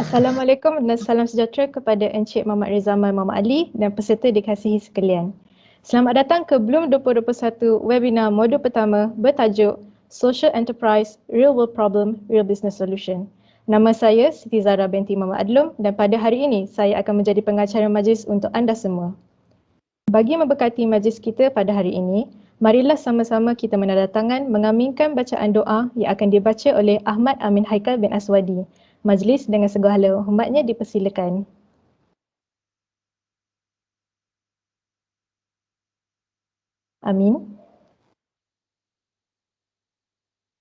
Assalamualaikum dan salam sejahtera kepada Encik Muhammad Rezaman Muhammad Ali dan peserta dikasihi sekalian. Selamat datang ke Bloom 2021 webinar modul pertama bertajuk Social Enterprise, Real World Problem, Real Business Solution. Nama saya Siti Zahra binti Muhammad Adlum dan pada hari ini saya akan menjadi pengacara majlis untuk anda semua. Bagi memberkati majlis kita pada hari ini, marilah sama-sama kita menandatangan mengaminkan bacaan doa yang akan dibaca oleh Ahmad Amin Haikal bin Aswadi. Majlis dengan segala hormatnya dipersilakan. Amin.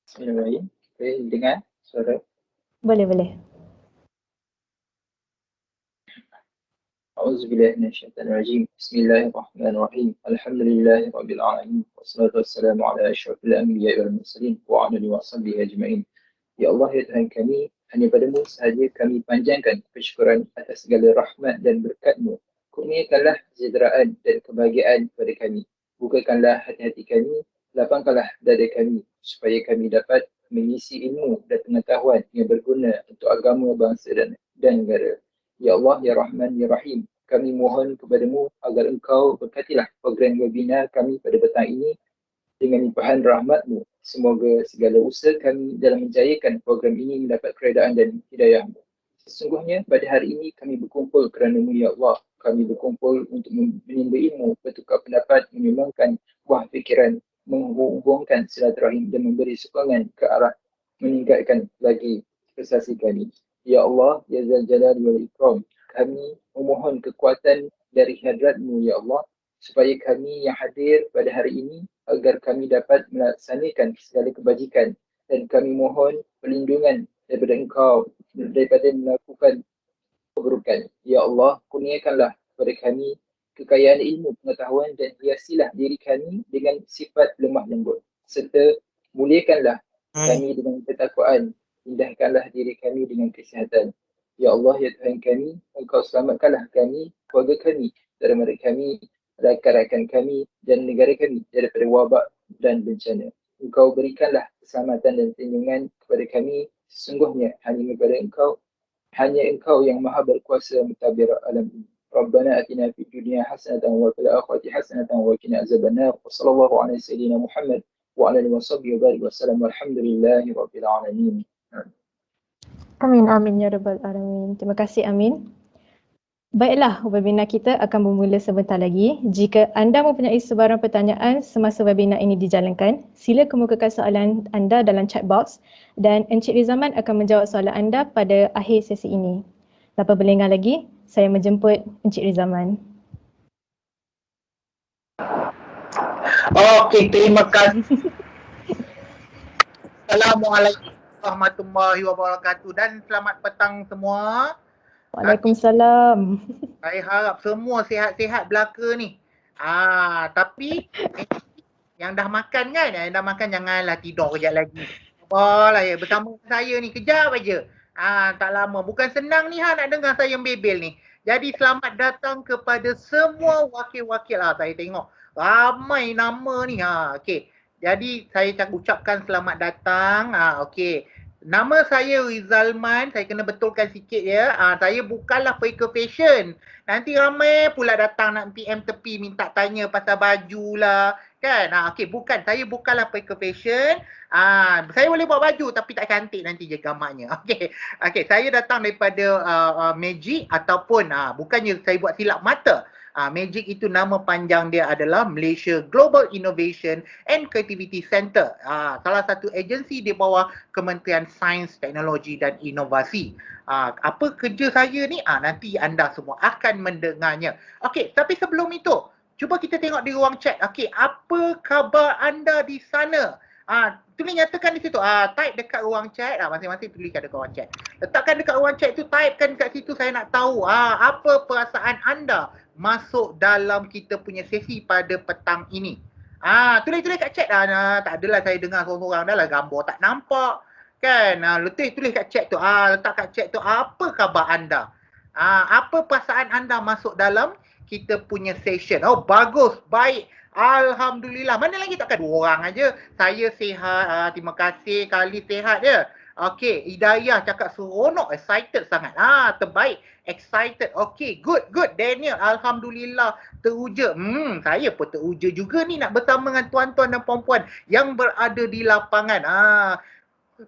Bismillahirrahmanirrahim. Boleh dengar suara? Boleh. A'udzubillahi minasyaitonirrajim. Bismillahirrahmanirrahim. Alhamdulillahirabbil alamin. Wassalatu wassalamu ala asyrafil anbiya'i wal mursalin wa ala alihi washabbihi ajma'in. Ya Allah, ya Tuhan kami, hanya padamu sahaja kami panjangkan kesyukuran atas segala rahmat dan berkat-Mu. Kurniakanlah kesejahteraan dan kebahagiaan kepada kami. Bukakanlah hati-hati kami, lapangkanlah dada kami supaya kami dapat mengisi ilmu dan pengetahuan yang berguna untuk agama, bangsa dan negara. Ya Allah, ya Rahman, ya Rahim, kami mohon kepadamu agar engkau berkatilah program webinar kami pada petang ini dengan limpahan rahmat-Mu. Semoga segala usaha kami dalam menjayakan program ini mendapat keredaan dan hidayah-Mu. Sesungguhnya pada hari ini kami berkumpul kerana-Mu, ya Allah. Kami berkumpul untuk menimba ilmu, bertukar pendapat, menyumbangkan buah fikiran, menghubungkan silaturahim dan memberi sokongan ke arah meningkatkan lagi prestasi kami. Ya Allah, ya Zal Jalal wal Ikram, kami memohon kekuatan dari hadrat-Mu, ya Allah, supaya kami yang hadir pada hari ini agar kami dapat melaksanakan segala kebajikan, dan kami mohon perlindungan daripada Engkau daripada melakukan keburukan. Ya Allah, kurniakanlah kepada kami kekayaan ilmu, pengetahuan dan hiasilah diri kami dengan sifat lemah lembut, serta muliakanlah kami dengan ketakwaan, indahkanlah diri kami dengan kesihatan. Ya Allah, ya Tuhan kami, Engkau selamatkanlah kami, keluarga kami, saudara kami, rakan-rakan kami dan negara kami daripada wabak dan bencana. Engkau berikanlah keselamatan dan perlindungan kepada kami. Sesungguhnya hanya Engkau yang maha berkuasa mentadbir alam ini. Rabbana atina fid dunya hasanatan wa fil akhirati hasanatan wa qina azabannar. Wa sallallahu ala sayyidina Muhammad wa ala alihi washabbihi wa barik wasallam. Walhamdulillahi rabbil alamin. Amin ya rabbal alamin. Terima kasih Amin. Baiklah, webinar kita akan bermula sebentar lagi. Jika anda mempunyai sebarang pertanyaan semasa webinar ini dijalankan, sila kemukakan soalan anda dalam chat box dan Encik Rezaman akan menjawab soalan anda pada akhir sesi ini. Tanpa berlengah lagi, saya menjemput Encik Rezaman. Okey, terima kasih. Assalamualaikum warahmatullahi wabarakatuh dan selamat petang semua. Waalaikumsalam. Saya harap semua sihat-sihat belaka ni. Tapi yang dah makan kan, yang dah makan janganlah tidur kejap lagi. Sabarlah ya, bersama saya ni kejap aja. Tak lama. Bukan senang ni nak dengar saya bebel ni. Jadi selamat datang kepada semua wakil-wakil. Saya tengok ramai nama ni. Okey. Jadi saya ucapkan selamat datang. Okey. Nama saya Rizalman, saya kena betulkan sikit ya. Saya bukanlah peker fashion. Nanti ramai pula datang nak PM tepi minta tanya pasal baju lah. Kan? Okey, bukan. Saya bukanlah peker fashion. Saya boleh buat baju tapi tak cantik nanti je gambarnya. Okey. Okey, saya datang daripada Magic ataupun bukannya saya buat silap mata. Magic itu nama panjang dia adalah Malaysia Global Innovation and Creativity Center. Salah satu agensi di bawah Kementerian Sains, Teknologi dan Inovasi. Apa kerja saya ni? Nanti anda semua akan mendengarnya. Okey, tapi sebelum itu, cuba kita tengok di ruang chat. Okey, apa khabar anda di sana? Tulis nyatakan di situ. Type dekat ruang chat. Masing-masing tuliskan dekat ruang chat. Letakkan dekat ruang chat tu, typekan dekat situ. Saya nak tahu apa perasaan anda masuk dalam kita punya sesi pada petang ini. Tulis kat chat. Tak adalah saya dengar seorang-seorang dah lah, gambar tak nampak. Kan? Tulis kat chat tu. Letak kat chat tu, apa khabar anda? Apa perasaan anda masuk dalam kita punya session? Oh, bagus, baik. Alhamdulillah. Mana lagi takkan 2 orang aja. Saya sihat. Terima kasih. Kali sihat je. Okey, Hidayah cakap seronok, excited sangat. Terbaik, excited. Okey, good. Daniel, alhamdulillah teruja. Saya pun teruja juga ni nak bersama dengan tuan-tuan dan puan-puan yang berada di lapangan.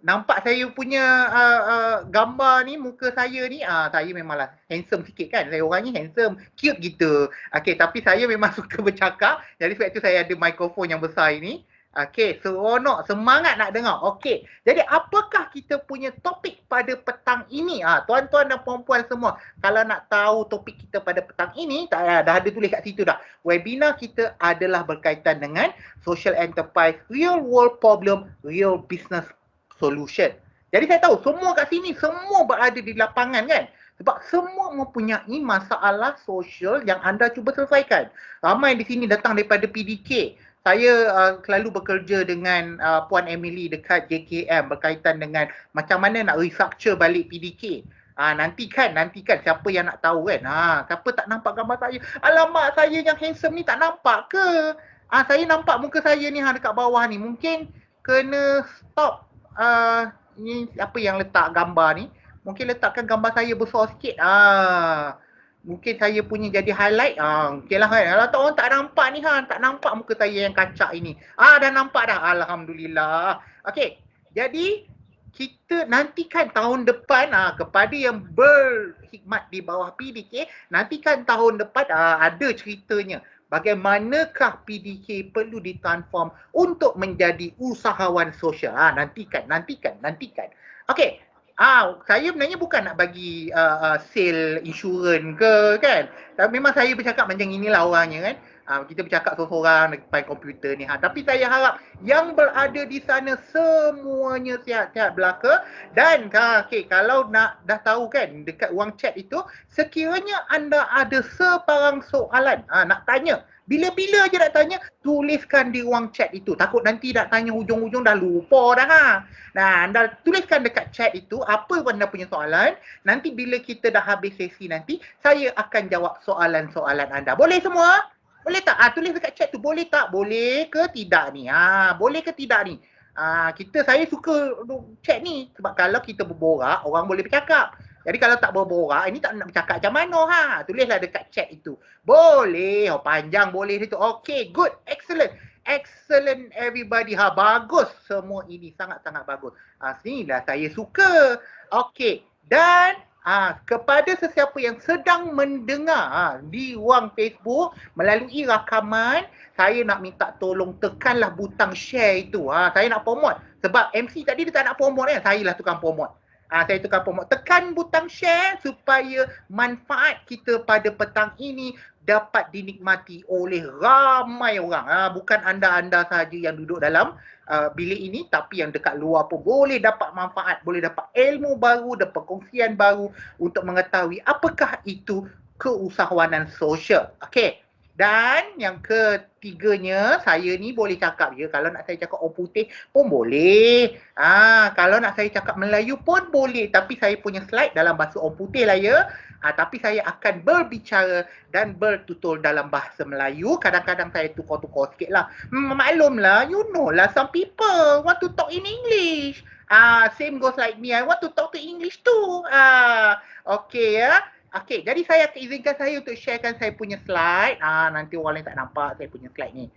Nampak saya punya gambar ni, muka saya ni, saya memanglah handsome sikit kan. Saya orang ni handsome, cute gitu. Okey, tapi saya memang suka bercakap. Jadi sebab itu saya ada mikrofon yang besar ini. Okey, seronok, semangat nak dengar. Okey, jadi apakah kita punya topik pada petang ini? Tuan-tuan dan puan-puan semua, kalau nak tahu topik kita pada petang ini, dah ada tulis kat situ dah. Webinar kita adalah berkaitan dengan social enterprise, real world problem, real business solution. Jadi saya tahu semua kat sini, semua berada di lapangan kan? Sebab semua mempunyai masalah sosial yang anda cuba selesaikan. Ramai di sini datang daripada PDK. Saya selalu bekerja dengan Puan Emily dekat JKM berkaitan dengan macam mana nak restructure balik PDK. Nantikan siapa yang nak tahu kan. Siapa tak nampak gambar saya? Alamak, saya yang handsome ni tak nampak ke? Saya nampak muka saya ni dekat bawah ni. Mungkin kena stop. Ni siapa yang letak gambar ni? Mungkin letakkan gambar saya besar sikit. Mungkin saya punya jadi highlight. Okey lah kan. Kalau orang tak nampak ni tak nampak muka saya yang kacak ini. Dah nampak dah. Alhamdulillah. Okey. Jadi kita nantikan tahun depan kepada yang berkhidmat di bawah PDK, nantikan tahun depan ada ceritanya. Bagaimanakah PDK perlu ditransform untuk menjadi usahawan sosial. Nantikan. Okey. Saya sebenarnya bukan nak bagi sale insurans ke kan. Tapi memang saya bercakap macam inilah orangnya kan. Kita bercakap seorang-seorang depan komputer ni. Tapi saya harap yang berada di sana semuanya sihat-sihat belaka. Dan kalau nak dah tahu kan dekat ruang chat itu, sekiranya anda ada sebarang soalan nak tanya, bila-bila je nak tanya, tuliskan di ruang chat itu. Takut nanti nak tanya hujung-hujung dah lupa dah. Nah, anda tuliskan dekat chat itu apa anda punya soalan. Nanti bila kita dah habis sesi nanti, saya akan jawab soalan-soalan anda. Boleh semua? Boleh tak? Tulis dekat chat tu. Boleh tak? Boleh ke tidak ni? Boleh ke tidak ni? Saya suka chat ni. Sebab kalau kita berborak, orang boleh bercakap. Jadi kalau tak berborak, ini tak nak bercakap macam mana tulislah dekat chat itu. Boleh, panjang boleh situ. Okay, good, excellent everybody. Bagus semua ini, sangat-sangat bagus. Sinilah saya suka. Okay, dan kepada sesiapa yang sedang mendengar di ruang Facebook melalui rakaman, saya nak minta tolong tekanlah butang share itu. Saya nak promote. Sebab MC tadi dia tak nak promote kan, saya lah tukang promote. Saya tukar promote. Tekan butang share supaya manfaat kita pada petang ini dapat dinikmati oleh ramai orang. Bukan anda-anda sahaja yang duduk dalam bilik ini, tapi yang dekat luar pun boleh dapat manfaat, boleh dapat ilmu baru, dapat perkongsian baru untuk mengetahui apakah itu keusahawanan sosial. Okey. Dan yang ketiganya, saya ni boleh cakap je. Kalau nak saya cakap orang putih pun boleh. Kalau nak saya cakap Melayu pun boleh. Tapi saya punya slide dalam bahasa orang putih lah ya. Tapi saya akan berbicara dan bertutur dalam bahasa Melayu. Kadang-kadang saya tukar-tukar sikit lah. Maklum lah, you know lah, some people want to talk in English. Same goes like me, I want to talk to English too. Okay ya. Okay, jadi saya izinkan saya untuk sharekan saya punya slide. Nanti orang lain tak nampak saya punya slide ni.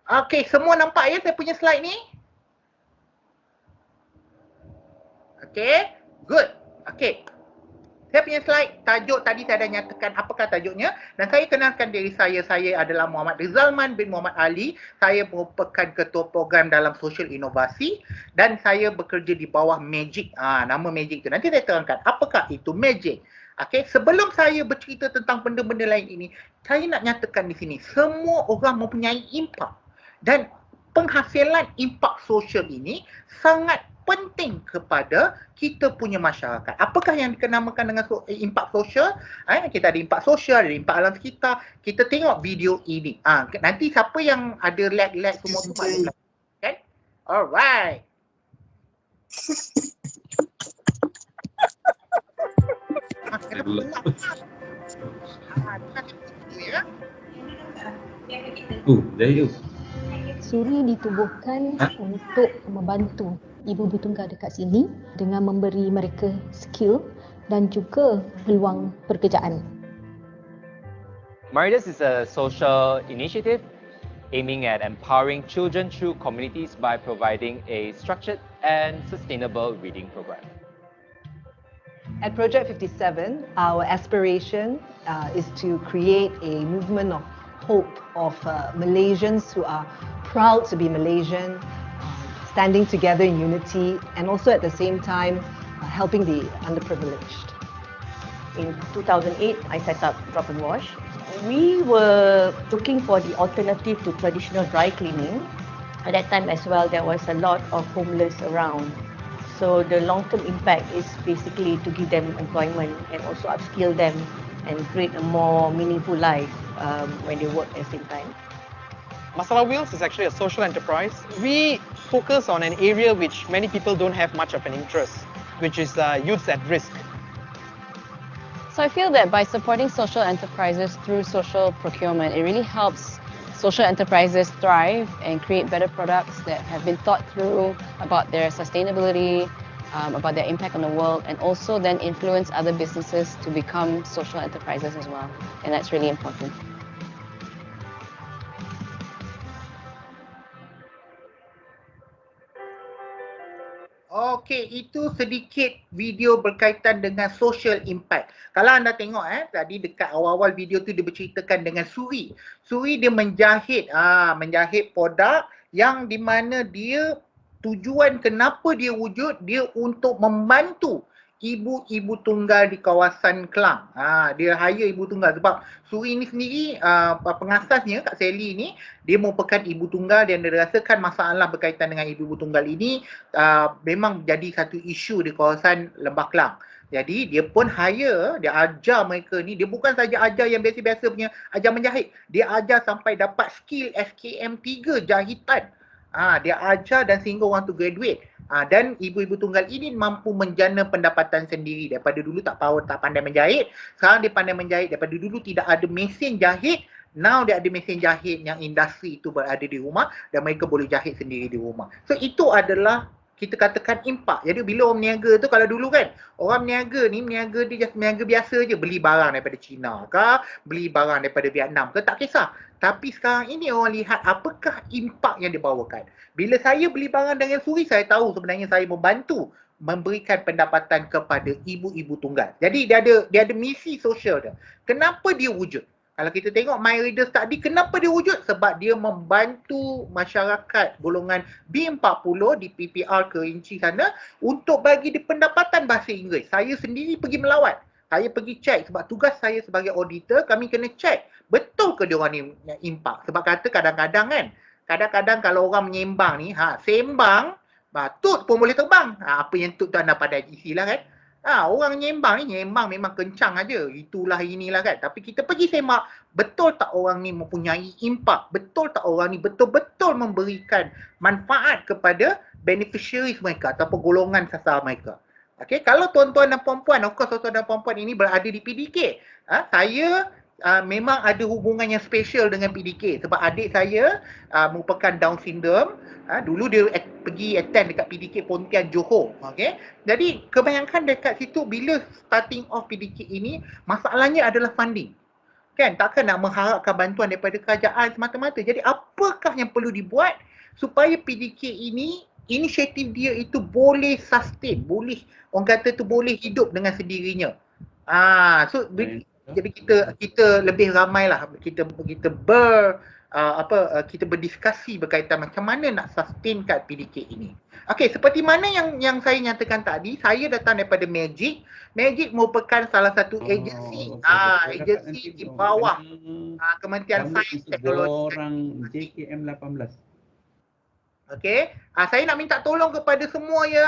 Okay, semua nampak ya saya punya slide ni? Okay, good. Okay. Saya punya slide, tajuk tadi saya dah nyatakan apakah tajuknya. Dan saya kenalkan diri saya adalah Muhammad Rizalman bin Muhammad Ali. Saya merupakan ketua program dalam sosial inovasi. Dan saya bekerja di bawah Magic. Nama Magic tu. Nanti saya terangkan apakah itu Magic. Okay, sebelum saya bercerita tentang benda-benda lain ini, saya nak nyatakan di sini, semua orang mempunyai impak. Dan penghasilan impak sosial ini sangat penting kepada kita punya masyarakat. Apakah yang dikenamakan dengan impak sosial? Kita ada impak sosial, ada impak alam sekitar. Kita tengok video ini. Nanti siapa yang ada lag semua tu maklumlah. Okay? Alright. Dari tu. Suri ditubuhkan untuk membantu ibu-ibu tunggal dekat sini dengan memberi mereka skill dan juga peluang pekerjaan. Maridas is a social initiative aiming at empowering children through communities by providing a structured and sustainable reading program. At Project 57, our aspiration is to create a movement of hope of Malaysians who are proud to be Malaysian, standing together in unity, and also at the same time helping the underprivileged. In 2008, I set up Drop and Wash. We were looking for the alternative to traditional dry cleaning. At that time as well, there was a lot of homeless around. So the long-term impact is basically to give them employment and also upskill them and create a more meaningful life when they work at the same time. Masala Wheels is actually a social enterprise. We focus on an area which many people don't have much of an interest, which is youths at risk. So I feel that by supporting social enterprises through social procurement, it really helps social enterprises thrive and create better products that have been thought through about their sustainability, about their impact on the world, and also then influence other businesses to become social enterprises as well. And that's really important. Okey, itu sedikit video berkaitan dengan social impact. Kalau anda tengok tadi dekat awal-awal video tu dia berceritakan dengan Suri. Suri dia menjahit menjahit produk yang di mana dia tujuan kenapa dia wujud, dia untuk membantu ibu-ibu tunggal di kawasan Kelang. Dia hire ibu tunggal sebab Suri ni sendiri pengasasnya Kak Sally ni dia merupakan ibu tunggal dan dia rasakan masalah berkaitan dengan ibu-ibu tunggal ini memang jadi satu isu di kawasan Lembah Kelang. Jadi dia pun hire, dia ajar mereka ni, dia bukan saja ajar yang biasa-biasa punya ajar menjahit. Dia ajar sampai dapat skill SKM 3 jahitan. Dia ajar dan sehingga orang tu graduate. Dan ibu-ibu tunggal ini mampu menjana pendapatan sendiri. Daripada dulu tak pandai menjahit, sekarang dia pandai menjahit. Daripada dulu tidak ada mesin jahit, now dia ada mesin jahit yang industri itu berada di rumah dan mereka boleh jahit sendiri di rumah. So itu adalah kita katakan impak. Jadi bila orang meniaga tu, kalau dulu kan orang meniaga ni, meniaga dia just meniaga biasa je, beli barang daripada China ke, beli barang daripada Vietnam ke, tak kisah. Tapi sekarang ini orang lihat apakah impak yang dibawakan. Bila saya beli barang dengan Suri, saya tahu sebenarnya saya membantu memberikan pendapatan kepada ibu-ibu tunggal. Jadi dia ada misi sosial dia. Kenapa dia wujud? Kalau kita tengok My Readers tadi, kenapa dia wujud? Sebab dia membantu masyarakat golongan B40 di PPR Kerinci sana untuk bagi dia pendapatan bahasa Inggeris. Saya sendiri pergi melawat. Saya pergi cek sebab tugas saya sebagai auditor, kami kena cek betul ke dia orang ni impak. Sebab kata kadang-kadang kalau orang menyembang ni, sembang, tut pun boleh terbang. Apa yang tut tu anda pandai istilah kan? Orang nyembang memang kencang aja. Itulah inilah kan. Tapi kita pergi semak, betul tak orang ni mempunyai impak? Betul tak orang ni betul-betul memberikan manfaat kepada beneficiaries mereka ataupun golongan sasar mereka? Okey, kalau tuan-tuan dan puan-puan, of course tuan-tuan dan puan-puan ini berada di PDK. Saya memang ada hubungan yang special dengan PDK sebab adik saya merupakan Down syndrome. Dulu dia pergi attend dekat PDK Pontian Johor. Okay? Jadi kebanyakan dekat situ bila starting off PDK ini, masalahnya adalah funding. Kan? Takkan nak mengharapkan bantuan daripada kerajaan semata-mata. Jadi apakah yang perlu dibuat supaya PDK ini, inisiatif dia itu boleh sustain, boleh orang kata tu boleh hidup dengan sendirinya. Jadi kita lebih ramailah kita berdiskusi berkaitan macam mana nak sustainkan PDK ini. Okey, seperti mana yang saya nyatakan tadi, saya datang daripada Magic. Magic merupakan salah satu agensi, agensi di bawah Kementerian Sains Teknologi. Orang JKM 18. Okey, saya nak minta tolong kepada semua ya.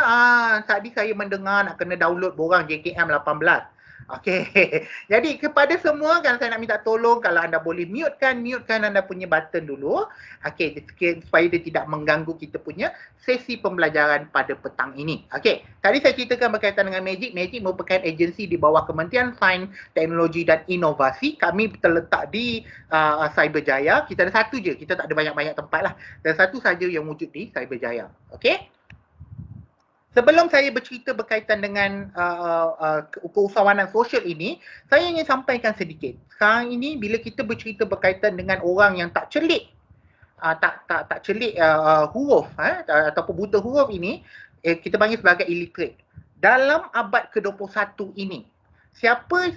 Tadi saya mendengar nak kena download borang JKM 18. Okey. Jadi kepada semua kan saya nak minta tolong kalau anda boleh mutekan anda punya button dulu. Okey, supaya dia tidak mengganggu kita punya sesi pembelajaran pada petang ini. Okey. Tadi saya ceritakan berkaitan dengan Magic. Magic merupakan agensi di bawah Kementerian Sains, Teknologi dan Inovasi. Kami terletak di Cyberjaya. Kita ada satu je. Kita tak ada banyak-banyak tempat lah. Dan satu saja yang wujud di Cyberjaya. Okey. sebelum saya bercerita berkaitan dengan keusahawanan sosial ini, saya ingin sampaikan sedikit. Sekarang ini bila kita bercerita berkaitan dengan orang yang tak celik, tak celik huruf ataupun buta huruf ini, kita panggil sebagai illiterate. Dalam abad ke-21 ini, siapa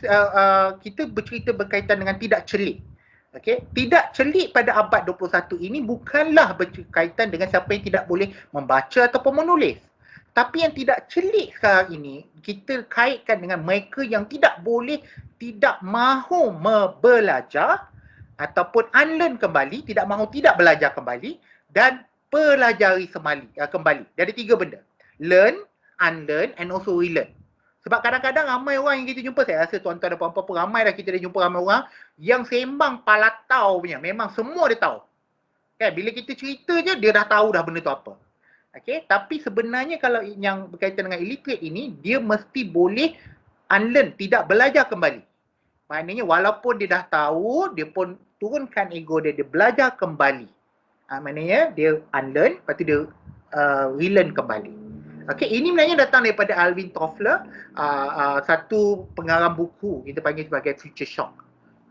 kita bercerita berkaitan dengan tidak celik. Okey, tidak celik pada abad 21 ini bukanlah berkaitan dengan siapa yang tidak boleh membaca ataupun menulis. Tapi yang tidak celik sekarang ini, kita kaitkan dengan mereka yang tidak boleh, tidak mahu belajar ataupun unlearn kembali, tidak mahu tidak belajar kembali dan pelajari kembali. Dari 3 benda. Learn, unlearn and also relearn. Sebab kadang-kadang ramai orang yang kita jumpa, saya rasa tuan-tuan dan puan-puan pun ramai dah kita dah jumpa ramai orang yang sembang palatau punya. Memang semua dia tahu. Kan, bila kita cerita je, dia dah tahu dah benda tu apa. Okay? Tapi sebenarnya kalau yang berkaitan dengan illiterate ini, dia mesti boleh unlearn, tidak belajar kembali. Maknanya walaupun dia dah tahu, dia pun turunkan ego dia, dia belajar kembali. Maknanya dia unlearn, lepas tu dia relearn kembali. Okay, ini sebenarnya datang daripada Alvin Toffler, satu pengarang buku kita panggil sebagai Future Shock.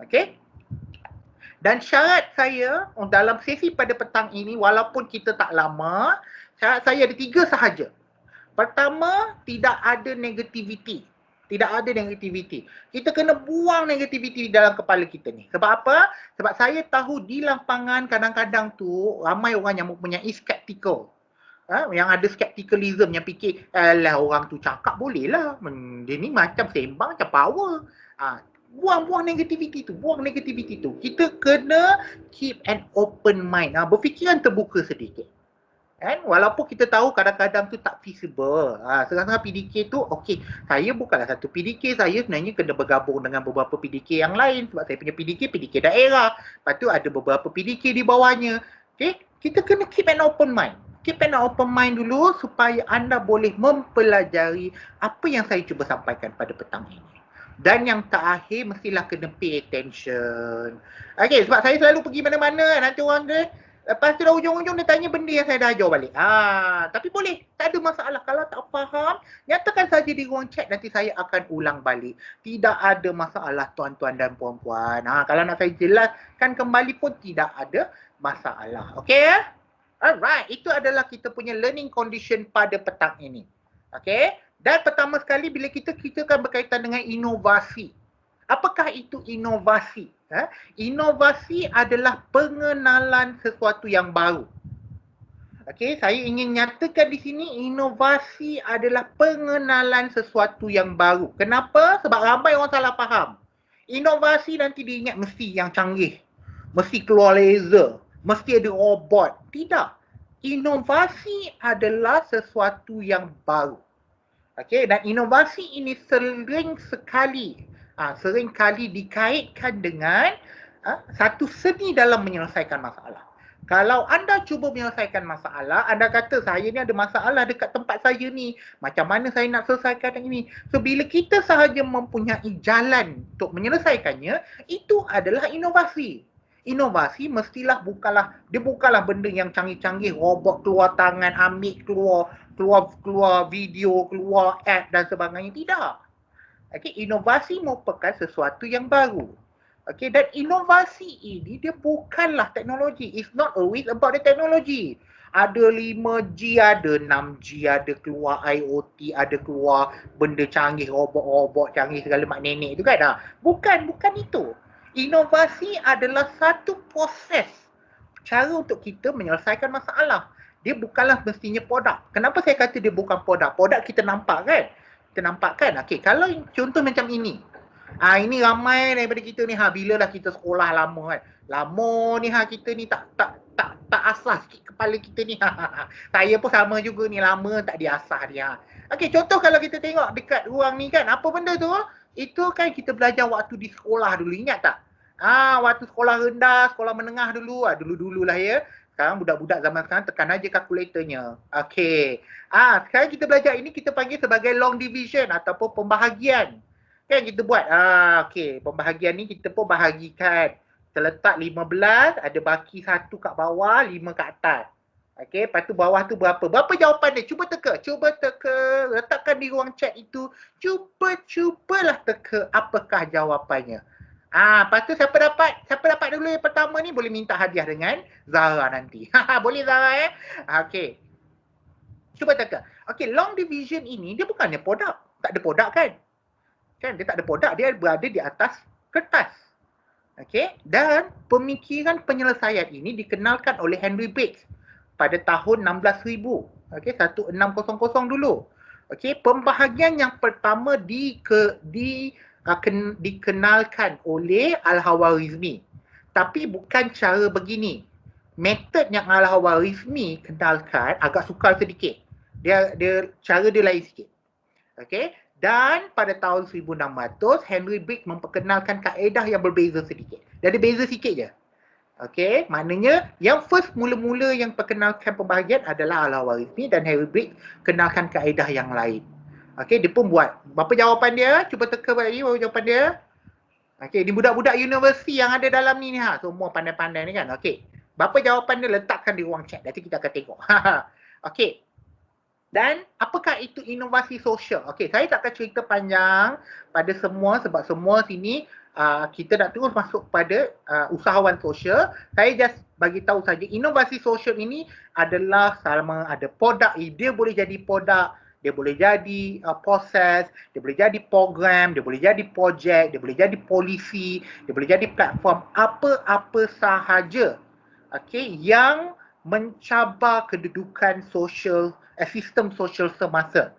Okay. Dan syarat saya dalam sesi pada petang ini, walaupun kita tak lama, syarat saya ada 3 sahaja. Pertama, tidak ada negativity. Tidak ada negativity. Kita kena buang negativity dalam kepala kita ni. Sebab apa? Sebab saya tahu di lapangan kadang-kadang tu ramai orang yang mempunyai skeptical. Yang ada skepticalism, yang fikir alah orang tu cakap boleh lah, dia ni macam sembang, macam power. Buang negativity tu, kita kena keep an open mind, berfikiran terbuka sedikit. Kan? Walaupun kita tahu kadang-kadang tu tak feasible. Sekarang PDK tu, okey, saya bukanlah satu PDK, saya sebenarnya kena bergabung dengan beberapa PDK yang lain. Sebab saya punya PDK daerah. Lepas tu ada beberapa PDK di bawahnya. Okay? Kita kena keep an open mind. Keep an open mind dulu supaya anda boleh mempelajari apa yang saya cuba sampaikan pada petang ini. Dan yang terakhir, mestilah kena pay attention. Okay, sebab saya selalu pergi mana-mana, nanti orang dia, lepas tu dah ujung-ujung dia tanya benda yang saya dah ajar balik. Tapi boleh, tak ada masalah. Kalau tak faham, nyatakan saja di ruang chat, nanti saya akan ulang balik. Tidak ada masalah tuan-tuan dan puan-puan. Kalau nak saya jelaskan kembali pun tidak ada masalah. Okay ya? Alright, itu adalah kita punya learning condition pada petang ini. Okay? Dan pertama sekali bila kita akan berkaitan dengan inovasi. Apakah itu inovasi? Inovasi adalah pengenalan sesuatu yang baru. Okay, saya ingin nyatakan di sini inovasi adalah pengenalan sesuatu yang baru. Kenapa? Sebab ramai orang salah faham. Inovasi nanti diingat mesti yang canggih. Mesti keluar laser. Mesti ada robot. Tidak. Inovasi adalah sesuatu yang baru. Okey, dan inovasi ini sering kali dikaitkan dengan satu seni dalam menyelesaikan masalah. Kalau anda cuba menyelesaikan masalah, anda kata saya ni ada masalah dekat tempat saya ni. Macam mana saya nak selesaikan ini? So bila kita sahaja mempunyai jalan untuk menyelesaikannya, itu adalah inovasi. Inovasi mestilah bukanlah benda yang canggih-canggih, robot keluar tangan, ambil keluar video, keluar app dan sebagainya. Tidak. Okay, inovasi merupakan sesuatu yang baru. Okay, dan inovasi ini dia bukanlah teknologi. It's not always about the technology. Ada 5G, ada 6G, ada keluar IoT, ada keluar benda canggih, robot-robot canggih segala mak nenek tu kan. Bukan itu. Inovasi adalah satu proses cara untuk kita menyelesaikan masalah. Dia bukanlah mestinya produk. Kenapa saya kata dia bukan produk? Produk kita nampak kan? Okey, kalau contoh macam ini. Ini ramai daripada kita ni bilalah kita sekolah lama kan. Lama ni kita ni tak asah sikit kepala kita ni. Saya pun sama juga ni, lama tak diasah dia. Okey, contoh kalau kita tengok dekat ruang ni kan, apa benda tu? Itu kan kita belajar waktu di sekolah dulu, ingat tak? Waktu sekolah rendah, sekolah menengah dulu, dulu-dulu lah ya. Sekarang budak-budak zaman sekarang tekan aja kalkulatornya. Okey. Sekarang kita belajar ini kita panggil sebagai long division ataupun pembahagian. Kan kita buat. Okey, pembahagian ni kita pun bahagikan. Terletak 15, ada baki 1 kat bawah, 5 kat atas. Okey, lepas tu bawah tu berapa? Berapa jawapan dia? Cuba teka. Letakkan di ruang chat itu. Cubalah teka apakah jawapannya. Lepas tu siapa dapat dulu yang pertama ni boleh minta hadiah dengan Zara nanti. Boleh Zara Okey. Cuba teka. Okey, long division ini dia bukannya produk. Tak ada produk kan? Kan dia tak ada produk, dia berada di atas kertas. Okey, dan pemikiran penyelesaian ini dikenalkan oleh Henry Bates pada tahun 16,000. Okey, 1600 dulu. Okey, pembahagian yang pertama dikenalkan oleh Al-Khwarizmi. Tapi bukan cara begini. Metod yang Al-Khwarizmi kenalkan agak sukar sedikit. Dia cara dia lain sikit. Okey, dan pada tahun 1600 Henry Bates memperkenalkan kaedah yang berbeza sedikit. Jadi beza sikit je. Okey, maknanya yang first mula-mula yang perkenalkan pembahagian adalah Al-Khwarizmi dan Henry Bates kenalkan kaedah yang lain. Okey, dia pun buat. Berapa jawapan dia? Cuba teka balik berapa jawapan dia. Okey, ni budak-budak universiti yang ada dalam ni semua pandai-pandai ni kan. Okey. Berapa jawapan dia letakkan di ruang chat. Nanti kita akan tengok. Okey. Dan apakah itu inovasi sosial? Okey, saya tak akan cerita panjang pada semua sebab semua sini kita nak terus masuk pada usahawan sosial. Saya just bagi tahu saja inovasi sosial ini adalah sama ada produk, dia boleh jadi produk, dia boleh jadi proses, dia boleh jadi program, dia boleh jadi projek, dia boleh jadi polisi, dia boleh jadi platform, apa-apa sahaja. Okey, yang mencabar kedudukan sosial, sistem sosial semasa.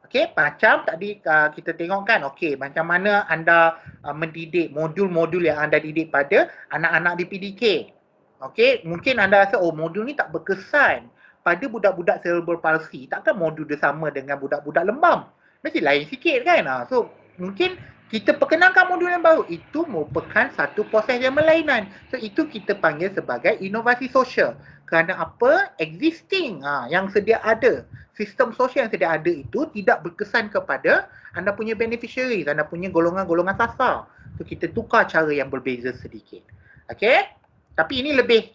Okey, macam tadi kita tengok kan, okey, macam mana anda mendidik modul-modul yang anda didik pada anak-anak di PDK. Okey, mungkin anda rasa, modul ni tak berkesan pada budak-budak cerebral palsy. Takkan modul dia sama dengan budak-budak lembam? Mesti lain sikit kan? So, mungkin kita perkenalkan modul yang baru. Itu merupakan satu proses yang berlainan. So, itu kita panggil sebagai inovasi sosial. Kerana apa? Existing yang sedia ada. Sistem sosial yang sedia ada itu tidak berkesan kepada anda punya beneficiaries, anda punya golongan-golongan sasar. So, kita tukar cara yang berbeza sedikit. Okey? Tapi ini lebih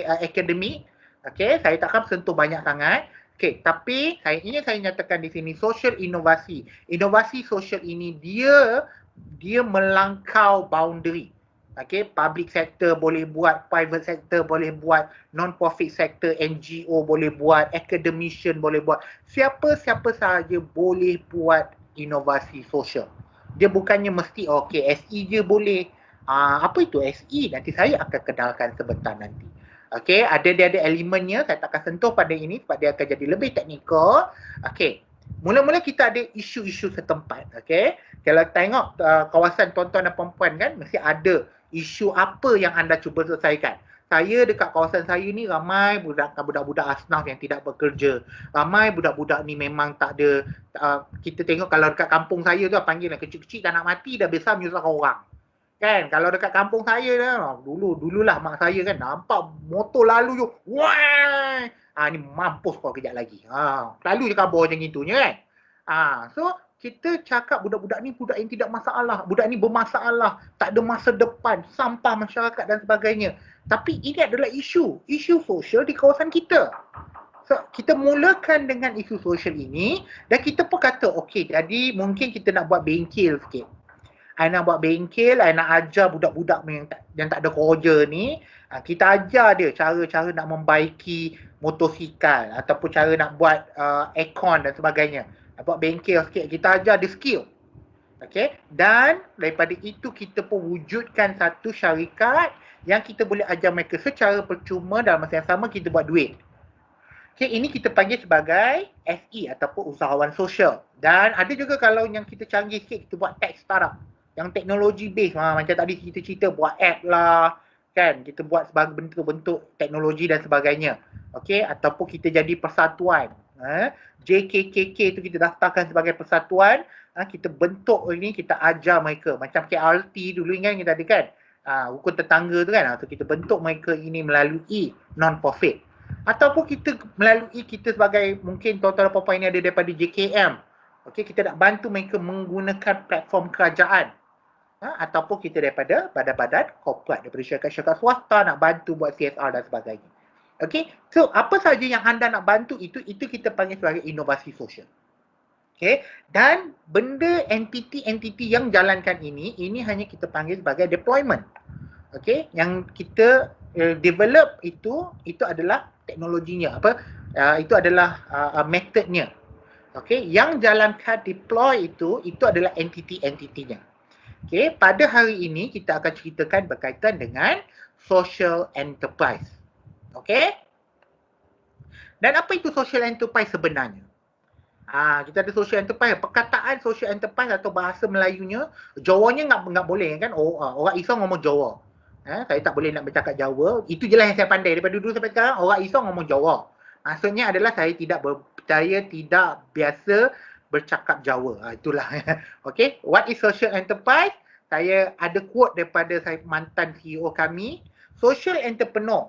akademik. Okey, saya takkan sentuh banyak sangat. Okey, tapi saya nyatakan di sini social inovasi. Inovasi sosial ini dia melangkau boundary. Okey, public sector boleh buat, private sector boleh buat, non-profit sector, NGO boleh buat, academician boleh buat. Siapa-siapa sahaja boleh buat inovasi sosial. Dia bukannya mesti SE je boleh. Apa itu SE? Nanti saya akan kenalkan sebentar nanti. Okey, ada elemennya, saya tak akan sentuh pada ini sebab dia akan jadi lebih teknikal. Okey. Mula-mula kita ada isu-isu setempat. Okey. Kalau tengok kawasan tuan-tuan dan puan-puan kan, mesti ada isu apa yang anda cuba selesaikan. Saya dekat kawasan saya ni ramai budak-budak asnaf yang tidak bekerja. Ramai budak-budak ni memang tak ada, kita tengok kalau dekat kampung saya tu panggil kecil-kecil tak nak mati dah besar menyusahkan orang. Kan, kalau dekat kampung saya dululah mak saya kan nampak motor lalu je. Wah! Ni mampus kau kejap lagi. Selalu je kabur macam itunya kan. So kita cakap budak-budak ni budak yang tidak masalah, budak ni bermasalah, tak ada masa depan, sampah masyarakat dan sebagainya. Tapi ini adalah isu sosial di kawasan kita. So, kita mulakan dengan isu sosial ini dan kita pun kata, okey, jadi mungkin kita nak buat bengkel sikit. I nak buat bengkel, I nak ajar budak-budak yang tak ada kerja ni, kita ajar dia cara-cara nak membaiki motosikal ataupun cara nak buat aircon dan sebagainya. Buat bengkel sikit, kita ajar dia skill. Okay? Dan daripada itu kita pun wujudkan satu syarikat yang kita boleh ajar mereka secara percuma, dalam masa yang sama kita buat duit. Okay, ini kita panggil sebagai SE ataupun usahawan sosial. Dan ada juga kalau yang kita canggih sikit, kita buat tech startup. Yang teknologi base, macam tadi kita cerita buat app lah, kan? Kita buat sebagai bentuk-bentuk teknologi dan sebagainya. Okay, ataupun kita jadi persatuan. JKKK tu kita daftarkan sebagai persatuan, kita bentuk ini, kita ajar mereka macam KRT dulu kan kita ada kan, rukun tetangga tu kan, so kita bentuk mereka ini melalui non-profit, ataupun kita melalui kita sebagai mungkin tuan-tuan dan puan-puan ini ada daripada JKM, okey, kita nak bantu mereka menggunakan platform kerajaan, ataupun kita daripada badan-badan korporat, daripada syarikat-syarikat swasta nak bantu buat CSR dan sebagainya. Okey, so apa saja yang anda nak bantu itu kita panggil sebagai inovasi sosial. Okey, dan benda entiti-entiti yang jalankan ini hanya kita panggil sebagai deployment. Okey, yang kita develop itu adalah teknologinya, itu adalah methodnya. Okey, yang jalankan deploy itu adalah entiti-entitinya. Okey, pada hari ini kita akan ceritakan berkaitan dengan social enterprise. Okey? Dan apa itu social enterprise sebenarnya? Kita ada social enterprise. Perkataan social enterprise atau bahasa Melayunya, Jawanya enggak boleh kan? Orang Islam ngomong Jawa. Saya tak boleh nak bercakap Jawa. Itu je lah yang saya pandai daripada dulu sampai sekarang. Orang Islam ngomong Jawa. Maksudnya adalah saya tidak biasa bercakap Jawa. Itulah. Okay. What is social enterprise? Saya ada quote daripada saya mantan CEO kami. Social entrepreneur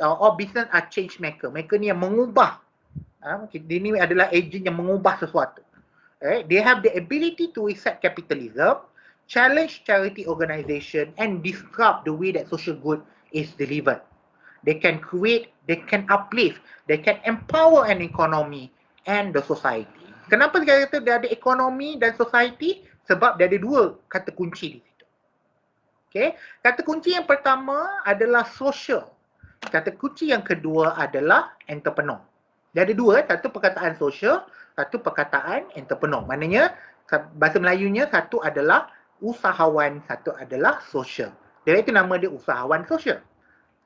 or business are change maker. Mereka ni yang mengubah. Ini adalah agent yang mengubah sesuatu. They have the ability to reset capitalism, challenge charity organisation and disrupt the way that social good is delivered. They can create, they can uplift, they can empower an economy and the society. Kenapa saya kata dia ada ekonomi dan society? Sebab dia ada dua kata kunci di situ. Okay. Kata kunci yang pertama adalah social. Kata kunci yang kedua adalah entrepreneur. Dia ada dua, satu perkataan social, satu perkataan entrepreneur. Maknanya bahasa Melayunya satu adalah usahawan, satu adalah social. Jadi itu nama dia usahawan social.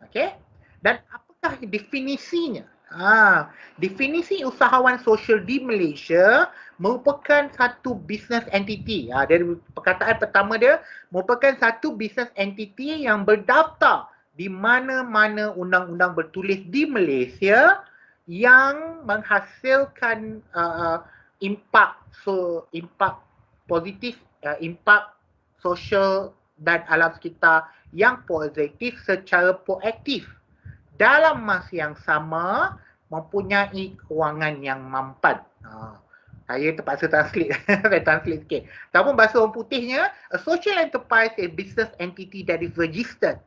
Okay. Dan apakah definisinya? Definisi usahawan sosial di Malaysia merupakan satu business entity. Dari perkataan pertama dia merupakan satu business entity yang berdaftar di mana-mana undang-undang bertulis di Malaysia yang menghasilkan impak positif, impak sosial dan alam sekitar yang positif secara proaktif. Dalam masa yang sama mempunyai kewangan yang mampan. Saya terpaksa translate. Saya translate sikit. Tapi bahasa orang putihnya, a social enterprise is a business entity that is registered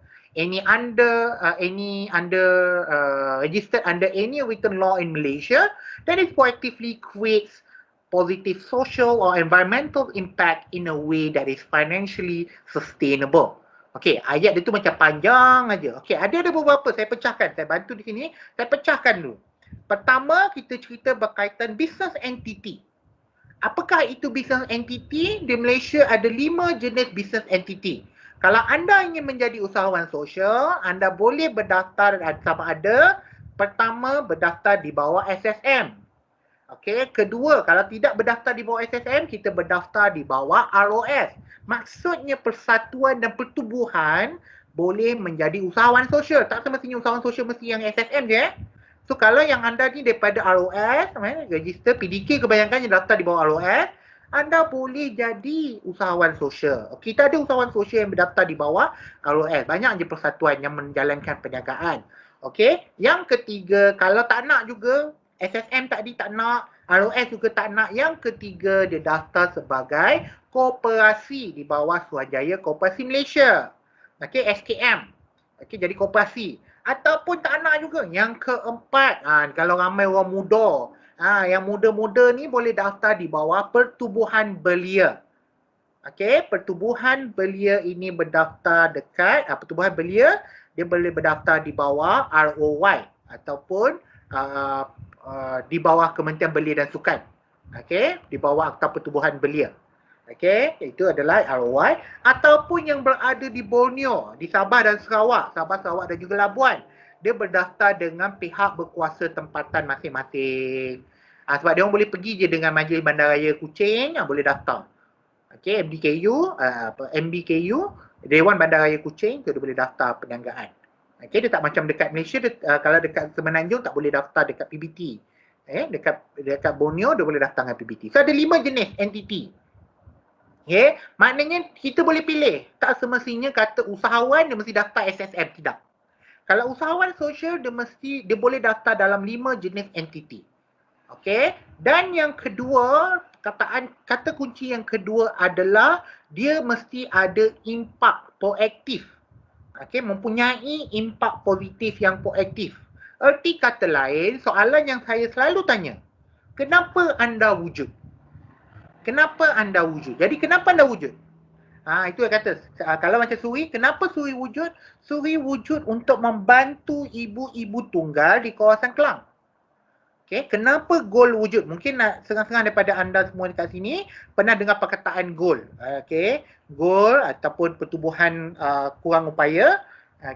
registered under any written law in Malaysia that is proactively creates positive social or environmental impact in a way that is financially sustainable. Okey, ayat dia tu macam panjang aja. Okey, ada beberapa saya pecahkan. Saya bantu di sini, saya pecahkan dulu. Pertama, kita cerita berkaitan business entity. Apakah itu business entity? Di Malaysia ada 5 jenis business entity. Kalau anda ingin menjadi usahawan sosial, anda boleh berdaftar sama ada pertama berdaftar di bawah SSM. Okey, kedua, kalau tidak berdaftar di bawah SSM, kita berdaftar di bawah ROS. Maksudnya Persatuan dan Pertubuhan boleh menjadi usahawan sosial. Tak semestinya usahawan sosial mesti yang SSM je. So kalau yang anda ni daripada ROS, register PDK kebanyakan yang daftar di bawah ROS, anda boleh jadi usahawan sosial. Kita ada usahawan sosial yang berdaftar di bawah ROS. Banyak je persatuan yang menjalankan perniagaan. Okey. Yang ketiga, kalau tak nak juga, SSM tadi tak nak, ROS juga tak nak. Yang ketiga, dia daftar sebagai koperasi di bawah Suruhanjaya Koperasi Malaysia. Okey, SKM. Okey, jadi koperasi. Ataupun tak nak juga. Yang keempat, kalau ramai orang muda, yang muda-muda ni boleh daftar di bawah Pertubuhan Belia. Okey, Pertubuhan Belia ini berdaftar dekat, Pertubuhan Belia, dia boleh berdaftar di bawah ROY ataupun di bawah Kementerian Belia dan Sukan. Okey, di bawah Akta Pertubuhan Belia. Okey, itu adalah ROY. Ataupun yang berada di Borneo, di Sabah dan Sarawak, dan juga Labuan, dia berdaftar dengan pihak berkuasa tempatan masing-masing. Sebab dia orang boleh pergi je dengan Majlis Bandaraya Kuching, boleh daftar. Okey, MBKU, Dewan Bandaraya Kuching, tu dia boleh daftar perniagaan. Okey, dia tak macam dekat Malaysia, kalau dekat Semenanjung tak boleh daftar dekat PBT. Dekat Borneo dia boleh daftar dengan PBT. So ada 5 jenis entiti. Okay. Maknanya kita boleh pilih. Tak semestinya kata usahawan dia mesti daftar SSM. Tidak. Kalau usahawan sosial dia boleh daftar dalam 5 jenis entiti. Okay. Dan yang kedua, kata kunci yang kedua adalah dia mesti ada impak proaktif. mempunyai impak positif yang proaktif. Erti kata lain, soalan yang saya selalu tanya, kenapa anda wujud? Kenapa anda wujud? Jadi kenapa anda wujud? Itu yang kata, kalau macam Suri, kenapa Suri wujud? Suri wujud untuk membantu ibu-ibu tunggal di kawasan Kelang. Kenapa goal wujud? Mungkin setengah-setengah daripada anda semua dekat sini pernah dengar perkataan goal. Goal ataupun pertubuhan kurang upaya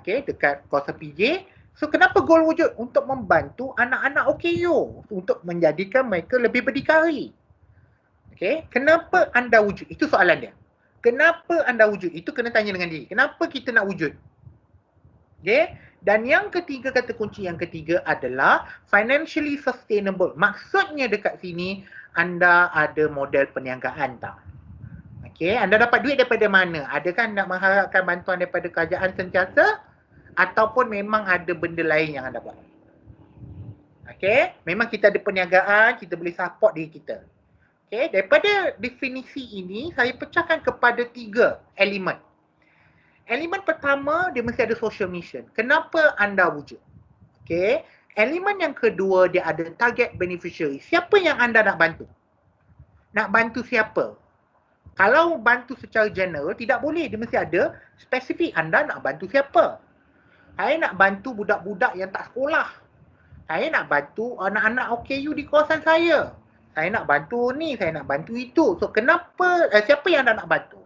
dekat kawasan PJ. So kenapa goal wujud? Untuk membantu anak-anak OKU untuk menjadikan mereka lebih berdikari. Kenapa anda wujud? Itu soalan dia. Kenapa anda wujud? Itu kena tanya dengan diri. Kenapa kita nak wujud? Dan yang ketiga, kata kunci yang ketiga adalah financially sustainable. Maksudnya dekat sini, anda ada model perniagaan tak? Anda dapat duit daripada mana? Adakah anda mengharapkan bantuan daripada kerajaan sentiasa? Ataupun memang ada benda lain yang anda buat? Memang kita ada perniagaan, kita boleh support diri kita. Daripada definisi ini, saya pecahkan kepada 3 elemen. Elemen pertama, dia mesti ada social mission. Kenapa anda wujud? Elemen yang kedua, dia ada target beneficiary. Siapa yang anda nak bantu? Nak bantu siapa? Kalau bantu secara general, tidak boleh. Dia mesti ada spesifik. Anda nak bantu siapa? Saya nak bantu budak-budak yang tak sekolah. Saya nak bantu anak-anak OKU di kawasan saya. Saya nak bantu ni, saya nak bantu itu. So kenapa, siapa yang anda nak bantu?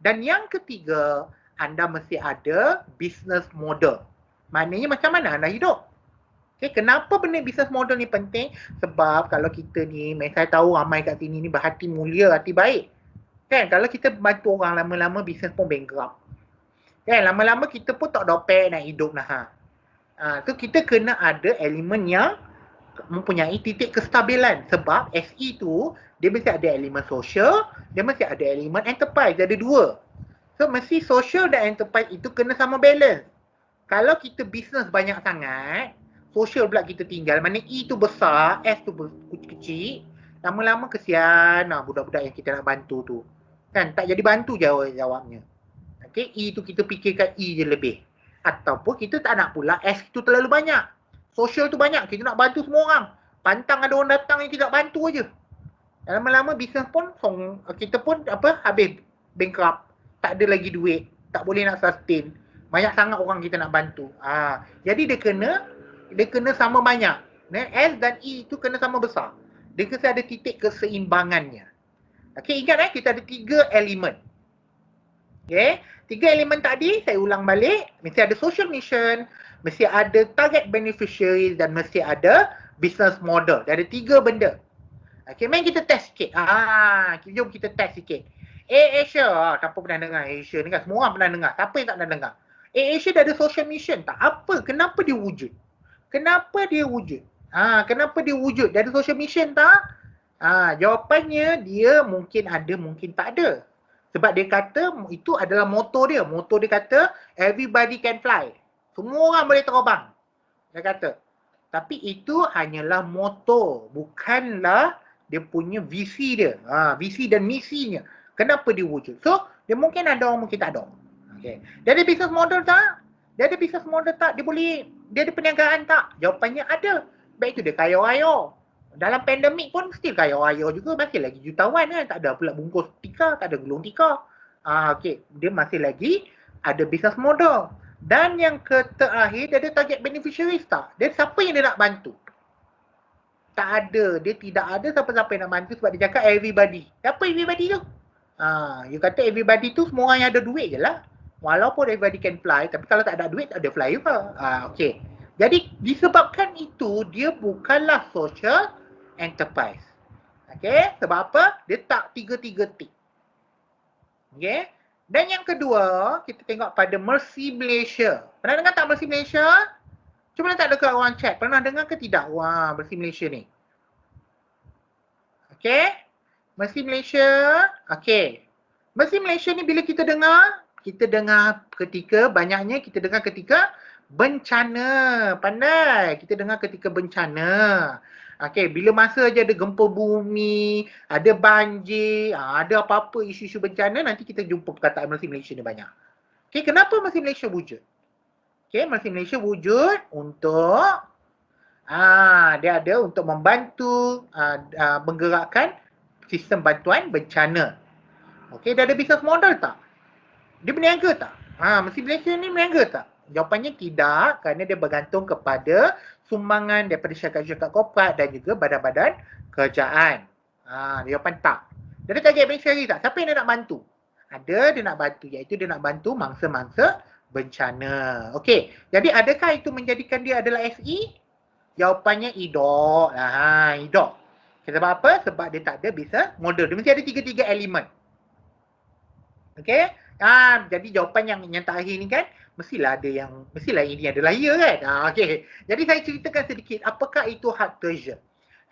Dan yang ketiga, anda mesti ada business model. Maknanya macam mana anda hidup? Kenapa benda business model ni penting? Sebab kalau kita ni, saya tahu ramai kat sini ni berhati mulia, hati baik. Kalau kita bantu orang lama-lama, business pun bankrupt. Lama-lama kita pun tak dopek nak hidup lah. So kita kena ada elemen yang mempunyai titik kestabilan. Sebab SE tu, dia mesti ada elemen social, dia mesti ada elemen enterprise. Dia ada 2. So mesti social dan enterprise itu kena sama balance. Kalau kita business banyak sangat, social pula kita tinggal. Mana E tu besar, S tu kecil, lama-lama kesian budak-budak yang kita nak bantu tu. Tak jadi bantu jawabnya. E tu kita fikirkan E je lebih. Ataupun kita tak nak pula S tu terlalu banyak. Social tu banyak, kita nak bantu semua orang. Pantang ada orang datang yang kita nak bantu aje. Lama-lama bisnes pun kita pun habis bankrupt. Tak ada lagi duit, tak boleh nak sustain. Banyak sangat orang kita nak bantu. Jadi dia kena sama banyak. S dan E tu kena sama besar. Dia kena ada titik keseimbangannya. Ingat kita ada 3 elemen. 3 elemen tadi saya ulang balik, mesti ada social mission, mesti ada target beneficiaries dan mesti ada business model. Dia ada 3 benda. Main kita test sikit. Jom kita test sikit. Asia, siapa pernah dengar Asia ni kan? Semua orang pernah dengar. Siapa yang tak pernah dengar? Asia dah ada social mission tak? Apa? Kenapa dia wujud? Kenapa dia wujud? Kenapa dia wujud? Dia ada social mission tak? Jawapannya dia mungkin ada, mungkin tak ada. Sebab dia kata itu adalah moto dia. Moto dia kata everybody can fly. Semua orang boleh terbang. Dia kata. Tapi itu hanyalah moto. Bukanlah dia punya visi dia. Visi dan misinya. Kenapa dia wujud? So, dia mungkin ada, mungkin tak ada. Dia ada business model tak? Dia ada business model tak? Dia ada perniagaan tak? Jawapannya ada. Baik itu dia kaya-raya. Dalam pandemik pun still kaya-raya juga. Masih lagi jutawan kan. Tak ada pula bungkus tikar. Tak ada gulung tikar. Dia masih lagi ada business model. Dan yang terakhir, dia ada target beneficiaries tak? Dia siapa yang dia nak bantu? Tak ada. Dia tidak ada siapa-siapa yang nak bantu sebab dia cakap everybody. Siapa everybody tu? You kata everybody tu semua orang yang ada duit je lah. Walaupun everybody can fly, tapi kalau tak ada duit, tak ada fly juga. Jadi disebabkan itu, dia bukanlah social enterprise. Sebab apa? Dia tak 3-3 tik. Dan yang kedua, kita tengok pada Mercy Malaysia. Pernah dengar tak Mercy Malaysia? Cuba tak dekat orang chat. Pernah dengar ke tidak? Wah, Mercy Malaysia ni. Mercy Malaysia. Mercy Malaysia ni bila kita dengar ketika, banyaknya kita dengar ketika bencana. Pandai. Kita dengar ketika bencana. Bila masa je ada gempa bumi, ada banjir, ada apa-apa isu-isu bencana, nanti kita jumpa perkataan Mercy Malaysia ni banyak. Kenapa Mercy Malaysia wujud? Okey, Mercy Malaysia wujud untuk dia ada untuk membantu menggerakkan sistem bantuan bencana. Okey, dia ada business model tak? Dia berniaga tak? Mercy Malaysia ni berniaga tak? Jawapannya tidak, kerana dia bergantung kepada sumbangan daripada syarikat-syarikat korporat dan juga badan-badan kerajaan. Jawapan tak. Dia ada target beneficiary tak? Siapa yang dia nak bantu? Ada, dia nak bantu, iaitu dia nak bantu mangsa-mangsa bencana. Okey, jadi adakah itu menjadikan dia adalah SE? Jawapannya idok. Idok. Sebab apa? Sebab dia tak ada business model. Dia mesti ada tiga-tiga elemen. Okey? Jadi jawapan yang terakhir ni kan, mestilah ini adalah ya kan? Okey. Jadi saya ceritakan sedikit apakah itu Hard Treasure.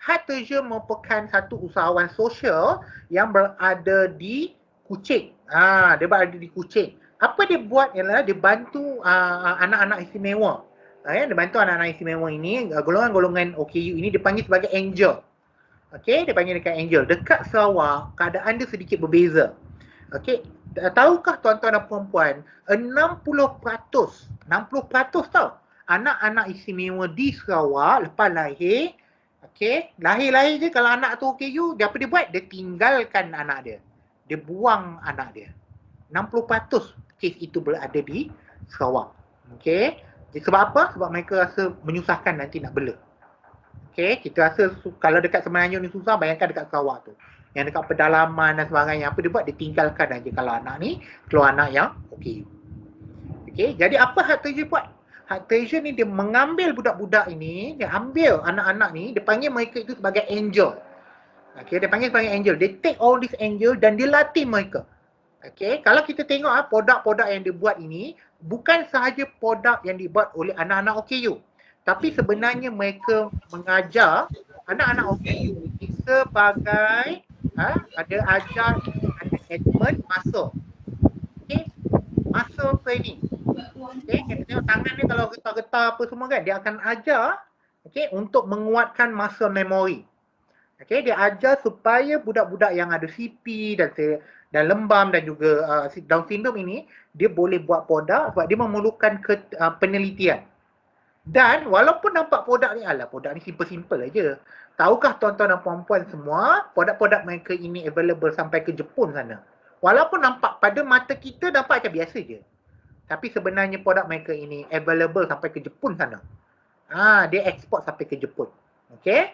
Hard Treasure merupakan satu usahawan sosial yang berada di Kuching. Dia berada di Kuching. Apa dia buat ialah dia bantu anak-anak istimewa. Dia bantu anak-anak istimewa ini, golongan-golongan OKU ini dipanggil sebagai angel. Okey, dia panggil dekat angel. Dekat Sarawak, keadaan dia sedikit berbeza. Okey, tahukah tuan-tuan dan puan-puan, 60% tau anak-anak istimewa di Sarawak lepas lahir, okey, lahir je kalau anak tu OKU, dia apa dia buat? Dia tinggalkan anak dia. Dia buang anak dia. 60% kes itu berada di Sarawak. Okey. Sebab apa? Sebab mereka rasa menyusahkan nanti nak bela. Okey, kita rasa kalau dekat Semenanjung ni susah, bayangkan dekat Sarawak tu. Yang dekat pedalaman dan sebagainya, apa dia buat? Dia tinggalkan aja kalau anak ni keluar anak yang OKU. Okey, jadi apa Hard Treasure buat? Hard Treasure ni dia mengambil budak-budak ini, dia ambil anak-anak ni, dia panggil mereka itu sebagai angel. Okey, dia panggil sebagai angel. Dia take all these angel dan dia latih mereka. Okey, kalau kita tengok produk-produk yang dia buat ini, bukan sahaja produk yang dibuat oleh anak-anak OKU. Tapi sebenarnya mereka mengajar anak-anak OKU ini sebagai ada ajar management muscle. Okey, muscle training. Okey, kita tengok tangan ni kalau getar-getar apa semua kan, dia akan ajar untuk menguatkan muscle memory. Okey, dia ajar supaya budak-budak yang ada CP dan lembam dan juga Down syndrome ini, dia boleh buat produk sebab dia memerlukan penelitian. Dan walaupun nampak produk ni, produk ni simple-simple aja. Tahukah tuan-tuan dan puan-puan semua, produk-produk mereka ini available sampai ke Jepun sana. Walaupun nampak pada mata kita nampak macam biasa je. Tapi sebenarnya produk mereka ini available sampai ke Jepun sana. Dia ekspor sampai ke Jepun. Okey?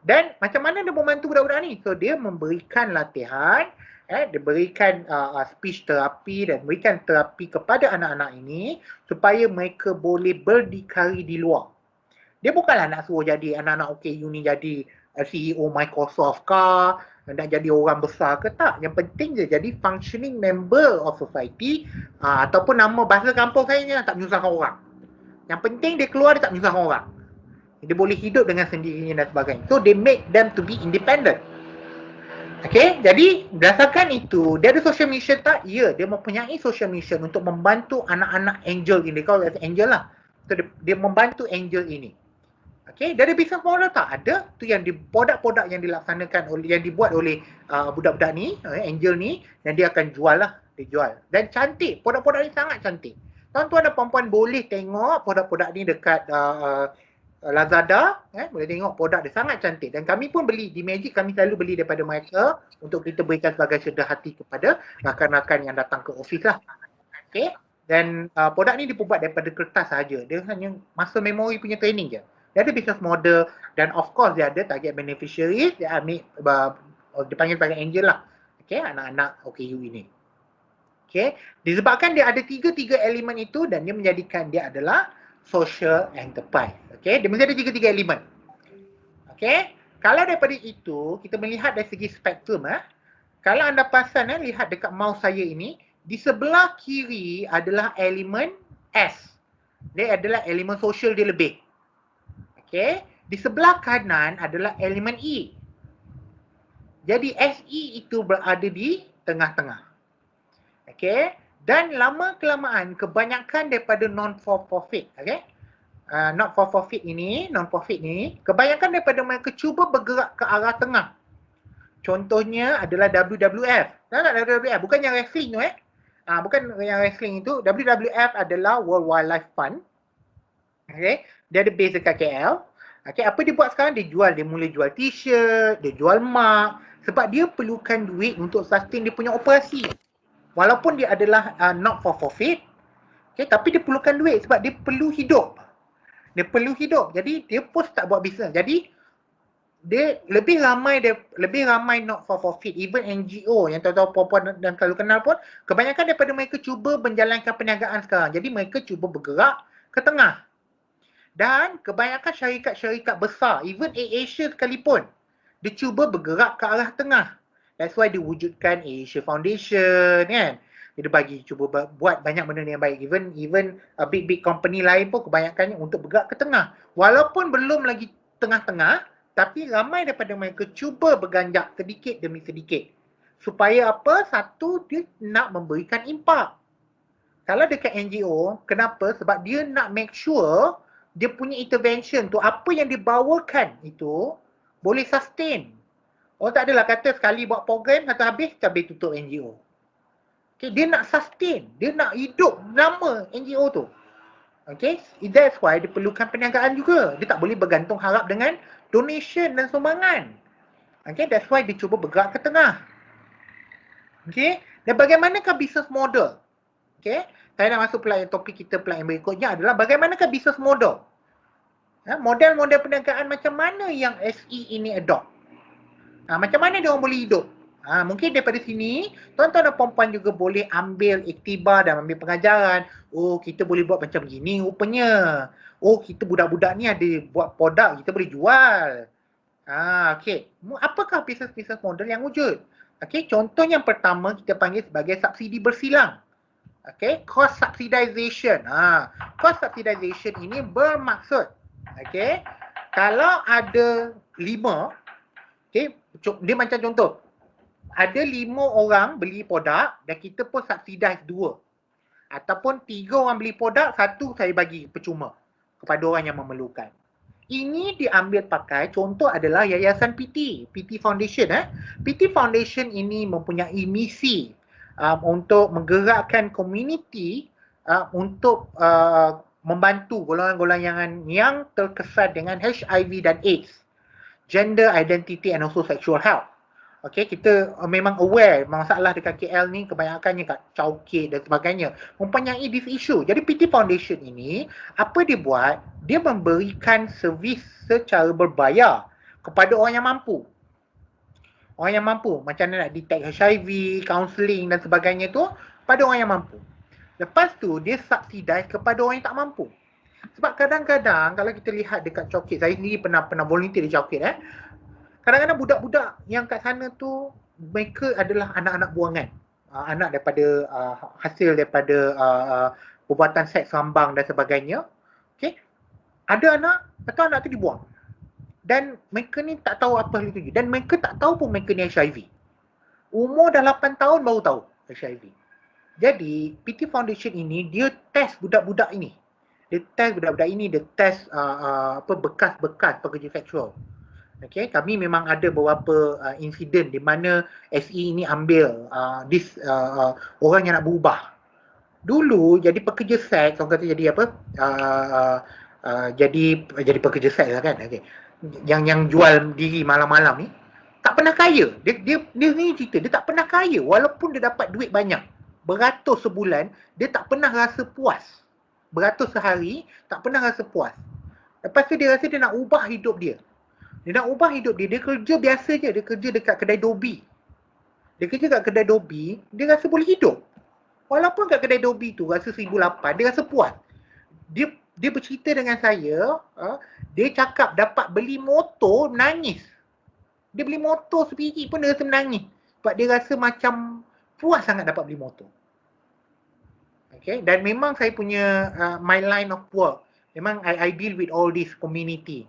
Dan macam mana dia membantu budak-budak ni? So dia memberikan latihan, dia berikan speech terapi dan berikan terapi kepada anak-anak ini supaya mereka boleh berdikari di luar. Dia bukanlah nak suruh jadi anak-anak OKU ni jadi CEO Microsoft kah, nak jadi orang besar ke tak. Yang penting dia jadi functioning member of society, ataupun nama bahasa kampung saya ni tak menyusahkan orang. Yang penting dia keluar, dia tak menyusahkan orang. Dia boleh hidup dengan sendirinya dan sebagainya. So they make them to be independent. Okay, jadi berdasarkan itu, dia ada social mission tak? Ya, dia mempunyai social mission untuk membantu anak-anak angel ini. Kalau angel lah. So dia membantu angel ini. Okay, dia ada business model tak? Ada. Tu yang produk-produk yang dilaksanakan oleh, yang dibuat oleh budak-budak ni, angel ni, dan dia akan jual lah. Dia jual. Dan cantik. Produk-produk ni sangat cantik. Tuan-tuan dan puan-puan boleh tengok produk-produk ni dekat Lazada, boleh tengok produk dia sangat cantik dan kami pun beli di Magic, kami selalu beli daripada mereka untuk kita berikan sebagai sedah hati kepada rakan-rakan yang datang ke office lah. Okay, dan produk ni dibuat daripada kertas saja. Dia hanya muscle memory punya training je. Dia ada business model dan of course dia ada target beneficiaries, dia ambil dipanggil sebagai angel lah. Okay, anak-anak OKU ini. Okay, disebabkan dia ada tiga elemen itu dan dia menjadikan dia adalah social enterprise. Okay, dia mesti ada tiga elemen. Okay, kalau daripada itu kita melihat dari segi spektrum, kalau anda perasan lihat dekat mouse saya ini, di sebelah kiri adalah elemen S. Dia adalah elemen social dia lebih. Okay, di sebelah kanan adalah elemen E. Jadi SE itu berada di tengah-tengah. Okay, dan lama-kelamaan kebanyakan daripada non-for-profit, non-for-profit ini, kebanyakan daripada mereka cuba bergerak ke arah tengah. Contohnya adalah WWF. Tahu tak WWF? Bukan yang wrestling tu Bukan yang wrestling itu. WWF adalah World Wildlife Fund. Okay. Dia ada base dekat KL. Okay. Apa dia buat sekarang? Dia mula jual t-shirt, dia jual mak. Sebab dia perlukan duit untuk sustain dia punya operasi. Walaupun dia adalah not for profit. Okay. Tapi dia perlukan duit sebab dia perlu hidup. Jadi dia pun tak buat bisnes. Jadi dia lebih ramai not for profit, even NGO yang tahu-tahu puan-puan dan kalau kenal pun, kebanyakan daripada mereka cuba menjalankan perniagaan sekarang. Jadi mereka cuba bergerak ke tengah. Dan kebanyakan syarikat-syarikat besar, even AirAsia sekalipun, dia cuba bergerak ke arah tengah. That's why diwujudkan AirAsia Foundation, kan. Dia cuba buat banyak benda yang baik. Even big company lain pun kebanyakannya untuk bergerak ke tengah. Walaupun belum lagi tengah-tengah, tapi ramai daripada mereka cuba berganjak sedikit demi sedikit. Supaya apa? Satu, dia nak memberikan impak. Kalau dekat NGO, kenapa? Sebab dia nak make sure dia punya intervention tu, apa yang dibawakan itu boleh sustain. Orang tak adalah kata sekali buat program, satu habis tutup NGO. Okay, dia nak sustain, dia nak hidup lama NGO tu. Okay, that's why dia perlukan perniagaan juga. Dia tak boleh bergantung harap dengan donation dan sumbangan. Okay, that's why dia cuba bergerak ke tengah. Okay, dan bagaimanakah business model? Okay, saya nak masuk pula yang topik kita pula yang berikutnya adalah bagaimanakah business model? Model-model perniagaan macam mana yang SE ini adopt? Macam mana dia orang boleh hidup? Mungkin daripada sini, tuan-tuan dan puan-puan juga boleh ambil iktibar dan ambil pengajaran. Oh, kita boleh buat macam gini rupanya. Oh, kita budak-budak ni ada buat produk, kita boleh jual. Okay. Apakah business model yang wujud? Okay, contoh yang pertama kita panggil sebagai subsidi bersilang. Okay, cost subsidization. Cost subsidization ini bermaksud, okay, kalau ada 5, okay, dia macam contoh. Ada 5 orang beli produk dan kita pun subsidize 2. Ataupun 3 orang beli produk, 1 saya bagi percuma kepada orang yang memerlukan. Ini diambil pakai, contoh adalah Yayasan PT Foundation. PT Foundation ini mempunyai misi untuk menggerakkan komuniti untuk membantu golongan-golongan yang terkesan dengan HIV dan AIDS, gender identity and also sexual health. Okay, kita memang aware masalah dekat KL ni kebanyakannya kat Chowkit dan sebagainya mempunyai this issue. Jadi PT Foundation ini, apa dia buat? Dia memberikan servis secara berbayar kepada orang yang mampu. Orang yang mampu, macam mana nak detect HIV, counselling dan sebagainya tu pada orang yang mampu. Lepas tu, dia subsidize kepada orang yang tak mampu. Sebab kadang-kadang kalau kita lihat dekat Chowkit, saya sendiri pernah volunteer di Chowkit. Kadang-kadang budak-budak yang kat sana tu, mereka adalah anak-anak buangan. Anak daripada hasil daripada perbuatan seks rambang dan sebagainya. Okay. Ada anak, atau anak tu dibuang. Dan mereka ni tak tahu apa hal itu. Dan mereka tak tahu pun mereka ni HIV. Umur dah 8 tahun baru tahu HIV. Jadi, PT Foundation ini, dia test budak-budak ini. Dia test bekas-bekas pekerja seksual. Okay, kami memang ada beberapa insiden di mana SE ini ambil orang yang nak berubah. Dulu jadi pekerja seks, orang kata jadi apa? Jadi pekerja seks lah kan. Okay. Yang jual diri malam-malam ni tak pernah kaya. Dia ni cerita, dia tak pernah kaya walaupun dia dapat duit banyak. Beratus sebulan, dia tak pernah rasa puas. Beratus sehari, tak pernah rasa puas. Lepas tu dia rasa dia nak ubah hidup dia. Dia nak ubah hidup dia. Dia kerja biasa je. Dia kerja dekat kedai Dobi. Dia rasa boleh hidup. Walaupun kat kedai Dobi tu rasa 1,800, dia rasa puas. Dia bercerita dengan saya, dia cakap dapat beli motor, menangis. Dia beli motor sebiji pun dia rasa menangis. Sebab dia rasa macam puas sangat dapat beli motor. Okay. Dan memang saya punya my line of work, memang I deal with all this community.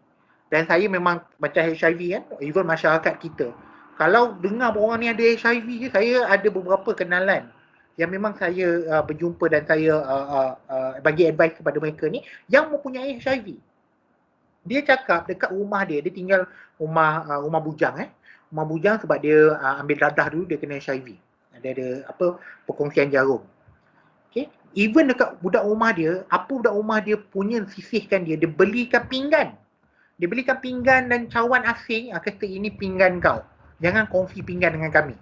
Dan saya memang macam HIV kan, even masyarakat kita. Kalau dengar orang ni ada HIV je, saya ada beberapa kenalan yang memang saya berjumpa dan saya bagi advice kepada mereka ni yang mempunyai HIV. Dia cakap dekat rumah dia tinggal rumah bujang Rumah bujang sebab dia ambil dadah dulu dia kena HIV. Dia ada perkongsian jarum. Okay. Even dekat budak rumah dia, apa budak rumah dia punya sisihkan dia belikan pinggan. Dia belikan pinggan dan cawan asing, kata ini pinggan kau. Jangan kongsi pinggan dengan kami.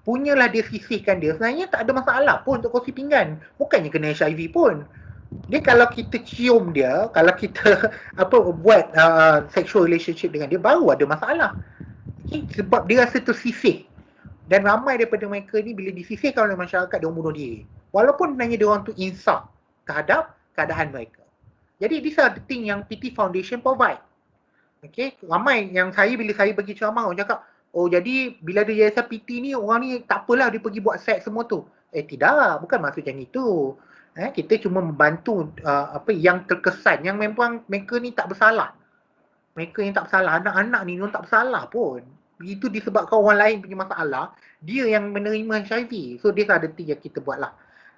Punyalah dia sisihkan dia. Sebenarnya tak ada masalah pun untuk kongsi pinggan. Bukannya kena HIV pun. Dia kalau kita cium dia, kalau kita buat sexual relationship dengan dia, baru ada masalah. Okay? Sebab dia rasa tersisih. Dan ramai daripada mereka ni bila disisihkan oleh masyarakat, dia bunuh diri. Walaupun sebenarnya dia orang tu insaf terhadap keadaan mereka. Jadi these are the thing yang PT Foundation provide. Okay, ramai yang bila saya pergi ceramah, orang cakap, oh jadi bila ada yayasan PT ni, orang ni tak apalah dia pergi buat seks semua tu. Tidak, bukan maksud macam itu. Kita cuma membantu yang terkesan, yang memang mereka ni tak bersalah. Mereka yang tak bersalah, anak-anak ni tak bersalah pun. Itu disebabkan orang lain punya masalah, dia yang menerima HIV. So, this are the thing yang kita buat lah.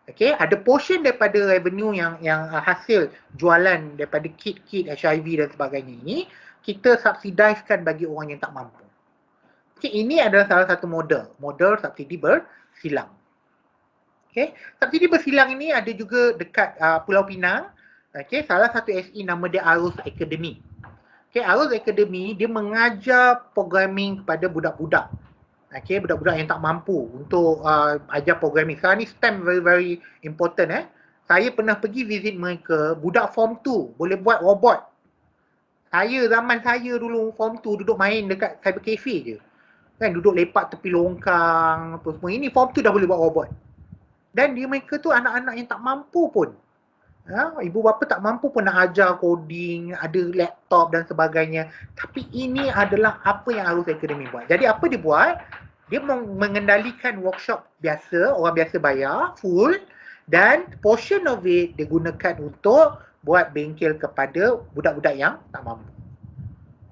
Okay, ada portion daripada revenue yang hasil jualan daripada kit-kit HIV dan sebagainya ini, kita subsidizekan bagi orang yang tak mampu. Okay, ini adalah salah satu model subsidi bersilang. Okay, subsidi bersilang ini ada juga dekat Pulau Pinang. Okay, salah satu SE nama dia Arus Academy. Okay, Arus Academy dia mengajar programming kepada budak-budak. Okay, budak-budak yang tak mampu untuk ajar programming. Sekarang ni STEM very very important. Saya pernah pergi visit mereka, budak form 2 boleh buat robot. Zaman saya dulu form 2 duduk main dekat cyber cafe je. Kan duduk lepak tepi longkang apa semua. Ini form 2 dah boleh buat robot. Dan mereka tu anak-anak yang tak mampu pun. Ibu bapa tak mampu pun nak ajar coding, ada laptop dan sebagainya. Tapi ini adalah apa yang Arus Academy buat. Jadi apa dia buat? Dia mengendalikan workshop biasa, orang biasa bayar, full. Dan portion of it dia gunakan untuk buat bengkel kepada budak-budak yang tak mampu.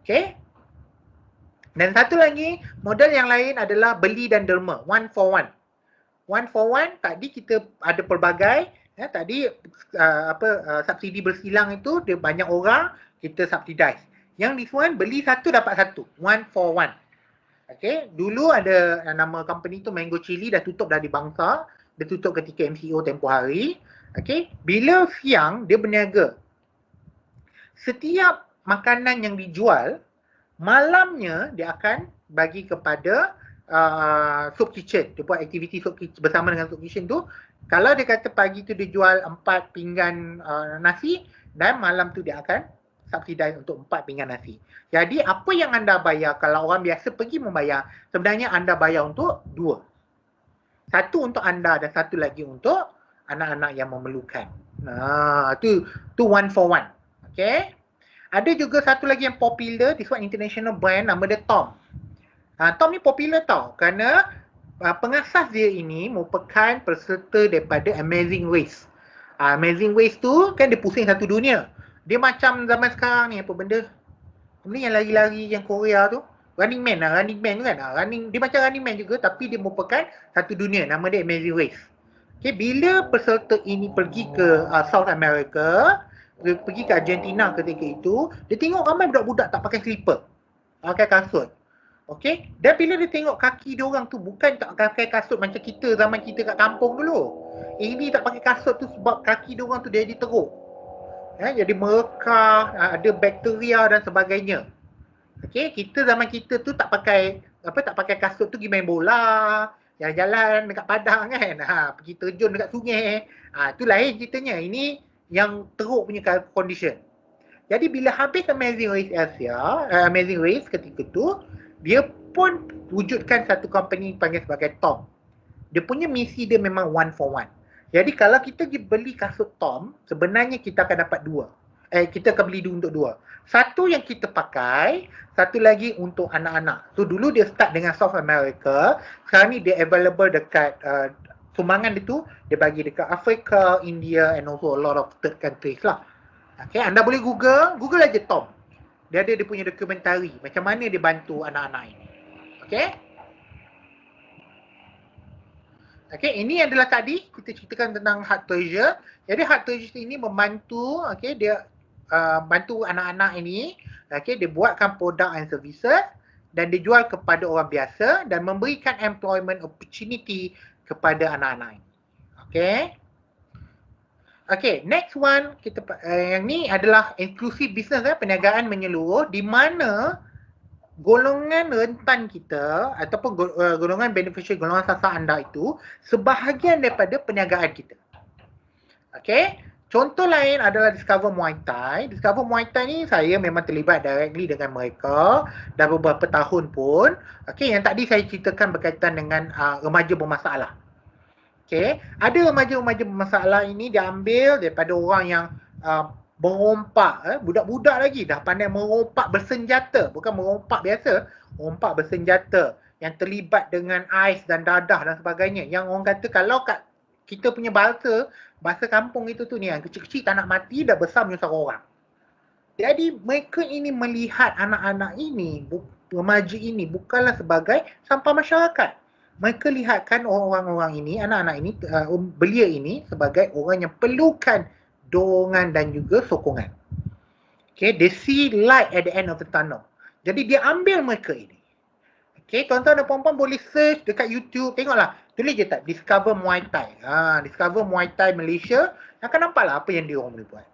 Okay? Dan satu lagi, model yang lain adalah beli dan derma, 1 for 1. 1 for 1, tadi kita ada pelbagai. Tadi subsidi bersilang itu dia banyak orang kita subsidize. Yang this one beli satu dapat satu, 1 for 1. Okay, dulu ada nama company tu Mango Chili, dah tutup dah di Bangsa. Dia tutup ketika MCO tempoh hari. Okay, bila siang dia berniaga. Setiap makanan yang dijual, malamnya dia akan bagi kepada soup kitchen. Dia buat aktiviti soup kitchen bersama dengan soup kitchen tu. Kalau dia kata pagi tu dia jual 4 pinggan nasi, dan malam tu dia akan subsidize untuk 4 pinggan nasi. Jadi apa yang anda bayar kalau orang biasa pergi membayar, sebenarnya anda bayar untuk 2. Satu untuk anda dan satu lagi untuk anak-anak yang memerlukan. Tu 1 for 1. Okay. Ada juga satu lagi yang popular, this one international brand, nama dia Tom. Tom ni popular tau, kerana pengasas dia ini merupakan peserta daripada Amazing Race. Amazing Race tu kan dia pusing satu dunia. Dia macam zaman sekarang ni apa benda? Ni yang lari-lari yang Korea tu. Running Man tu kan. Dia macam Running Man juga tapi dia merupakan satu dunia. Nama dia Amazing Race. Okay, bila peserta ini pergi ke South America, dia pergi ke Argentina ketika itu, dia tengok ramai budak-budak tak pakai slipper. Pakai kasut. Okay, dan bila dia tengok kaki dia orang tu bukan tak pakai kasut macam kita zaman kita kat kampung dulu. Ini tak pakai kasut tu sebab kaki dia orang tu dia jadi teruk. Jadi merekah, ada bakteria dan sebagainya. Okay, kita zaman kita tu tak pakai kasut tu pergi main bola, jalan-jalan dekat padang kan. Pergi terjun dekat sungai. Tu lain ceritanya. Ini yang teruk punya condition. Jadi bila habis Amazing Race Asia, Amazing Race ketika tu, dia pun wujudkan satu company panggil sebagai Tom. Dia punya misi dia memang 1 for 1. Jadi kalau kita beli kasut Tom, sebenarnya kita akan dapat 2. Kita akan beli untuk 2. Satu yang kita pakai, satu lagi untuk anak-anak. So dulu dia start dengan South America, sekarang ni dia available dekat sumbangan dia tu, dia bagi dekat Afrika, India and also a lot of third countries lah. Okay, anda boleh Google aja Tom. Dia ada dia punya dokumentari macam mana dia bantu anak-anak ini. Okay. Okay, ini adalah tadi kita ceritakan tentang Heart Treasure. Jadi Heart Treasure ini membantu, okay, dia bantu anak-anak ini, okay, dia buatkan produk and services dan dia jual kepada orang biasa dan memberikan employment opportunity kepada anak-anak ini. Okay. Okay, next one kita yang ni adalah inclusive business, perniagaan menyeluruh, di mana golongan rentan kita ataupun golongan beneficiary, golongan sasaran anda itu sebahagian daripada perniagaan kita. Okay, contoh lain adalah Discover Muay Thai. Discover Muay Thai ni saya memang terlibat directly dengan mereka dah beberapa tahun pun. Okay, yang tadi saya ceritakan berkaitan dengan remaja bermasalah. Okay, ada remaja-remaja bermasalah ini diambil daripada orang yang merompak, budak-budak lagi dah pandai merompak bersenjata, bukan merompak biasa, merompak bersenjata yang terlibat dengan ais dan dadah dan sebagainya. Yang orang kata kalau kat kita punya bahasa kampung itu tu ni, yang kecil-kecil tak nak mati, dah besar menyusahkan orang. Jadi mereka ini melihat anak-anak ini, remaja ini bukanlah sebagai sampah masyarakat. Mereka lihatkan orang-orang ini, anak-anak ini, belia ini sebagai orang yang perlukan dorongan dan juga sokongan. Okay, they see light at the end of the tunnel. Jadi dia ambil mereka ini. Okay, tuan-tuan dan puan-puan boleh search dekat YouTube, tengoklah, tulis je tak, Discover Muay Thai. Discover Muay Thai Malaysia, akan nampaklah apa yang dia orang boleh buat.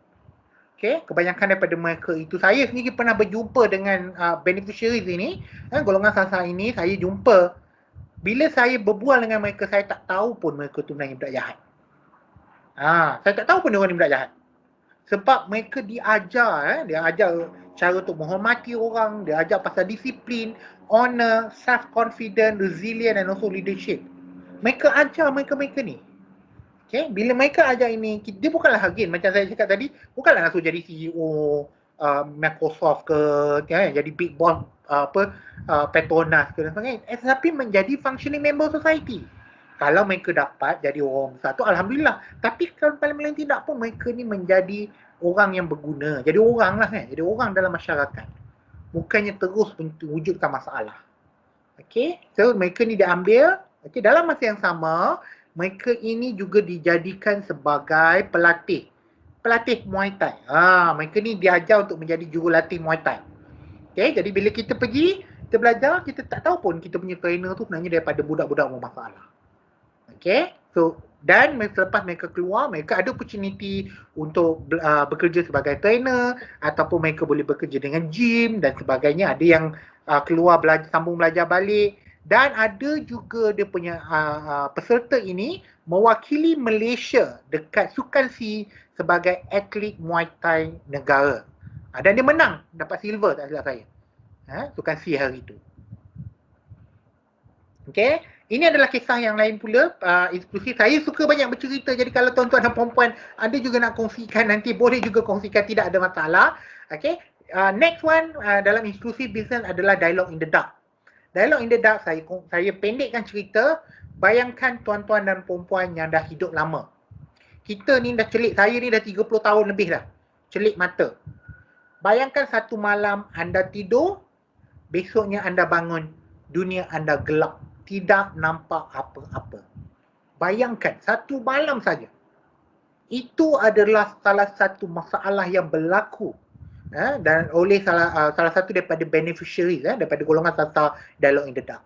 Okay, kebanyakan daripada mereka itu, saya sendiri pernah berjumpa dengan beneficiaries ini, golongan sasaran ini, saya jumpa. Bila saya berbual dengan mereka, saya tak tahu pun mereka tu sebenarnya budak jahat. Saya tak tahu pun mereka ni budak jahat. Sebab mereka diajar, dia ajar cara untuk menghormati orang, dia ajar pasal disiplin, honor, self-confidence, resilient and also leadership. Mereka ajar mereka ni. Okay, bila mereka ajar ini, dia bukanlah again, macam saya cakap tadi, bukanlah langsung jadi CEO Microsoft ke, jadi big boss Petronas ke dan sebagainya, tapi menjadi functioning member society. Kalau mereka dapat jadi orang besar tu, alhamdulillah. Tapi kalau paling tidak pun mereka ni menjadi orang yang berguna. Jadi orang lah kan, jadi orang dalam masyarakat. Bukannya terus wujudkan masalah. Okay, so mereka ni diambil. Okay, dalam masa yang sama, mereka ini juga dijadikan sebagai pelatih Muay Thai. Mereka ni diajar untuk menjadi jurulatih Muay Thai. Okay, jadi bila kita pergi, kita belajar, kita tak tahu pun kita punya trainer tu sebenarnya daripada budak-budak bermasalah. Okay, so dan selepas mereka keluar, mereka ada opportunity untuk bekerja sebagai trainer ataupun mereka boleh bekerja dengan gym dan sebagainya. Ada yang keluar sambung belajar balik, dan ada juga dia punya peserta ini mewakili Malaysia dekat Sukan C sebagai atlet Muay Thai negara. Dan dia menang, dapat silver tak silap saya. Sukan C hari itu. Okay, ini adalah kisah yang lain pula, eksklusif. Saya suka banyak bercerita, jadi kalau tuan-tuan dan puan-puan ada juga nak kongsikan, nanti boleh juga kongsikan, tidak ada masalah. Okay, next one dalam eksklusif business adalah Dialogue in the Dark. Dialogue in the Dark, saya pendekkan cerita. Bayangkan tuan-tuan dan puan-puan yang dah hidup lama. Kita ni dah celik, saya ni dah 30 tahun lebih dah celik mata. Bayangkan satu malam anda tidur, besoknya anda bangun, dunia anda gelap, tidak nampak apa-apa. Bayangkan, satu malam saja. Itu adalah salah satu masalah yang berlaku dan oleh salah satu daripada beneficiaries, daripada golongan sasar Dialogue in the Dark.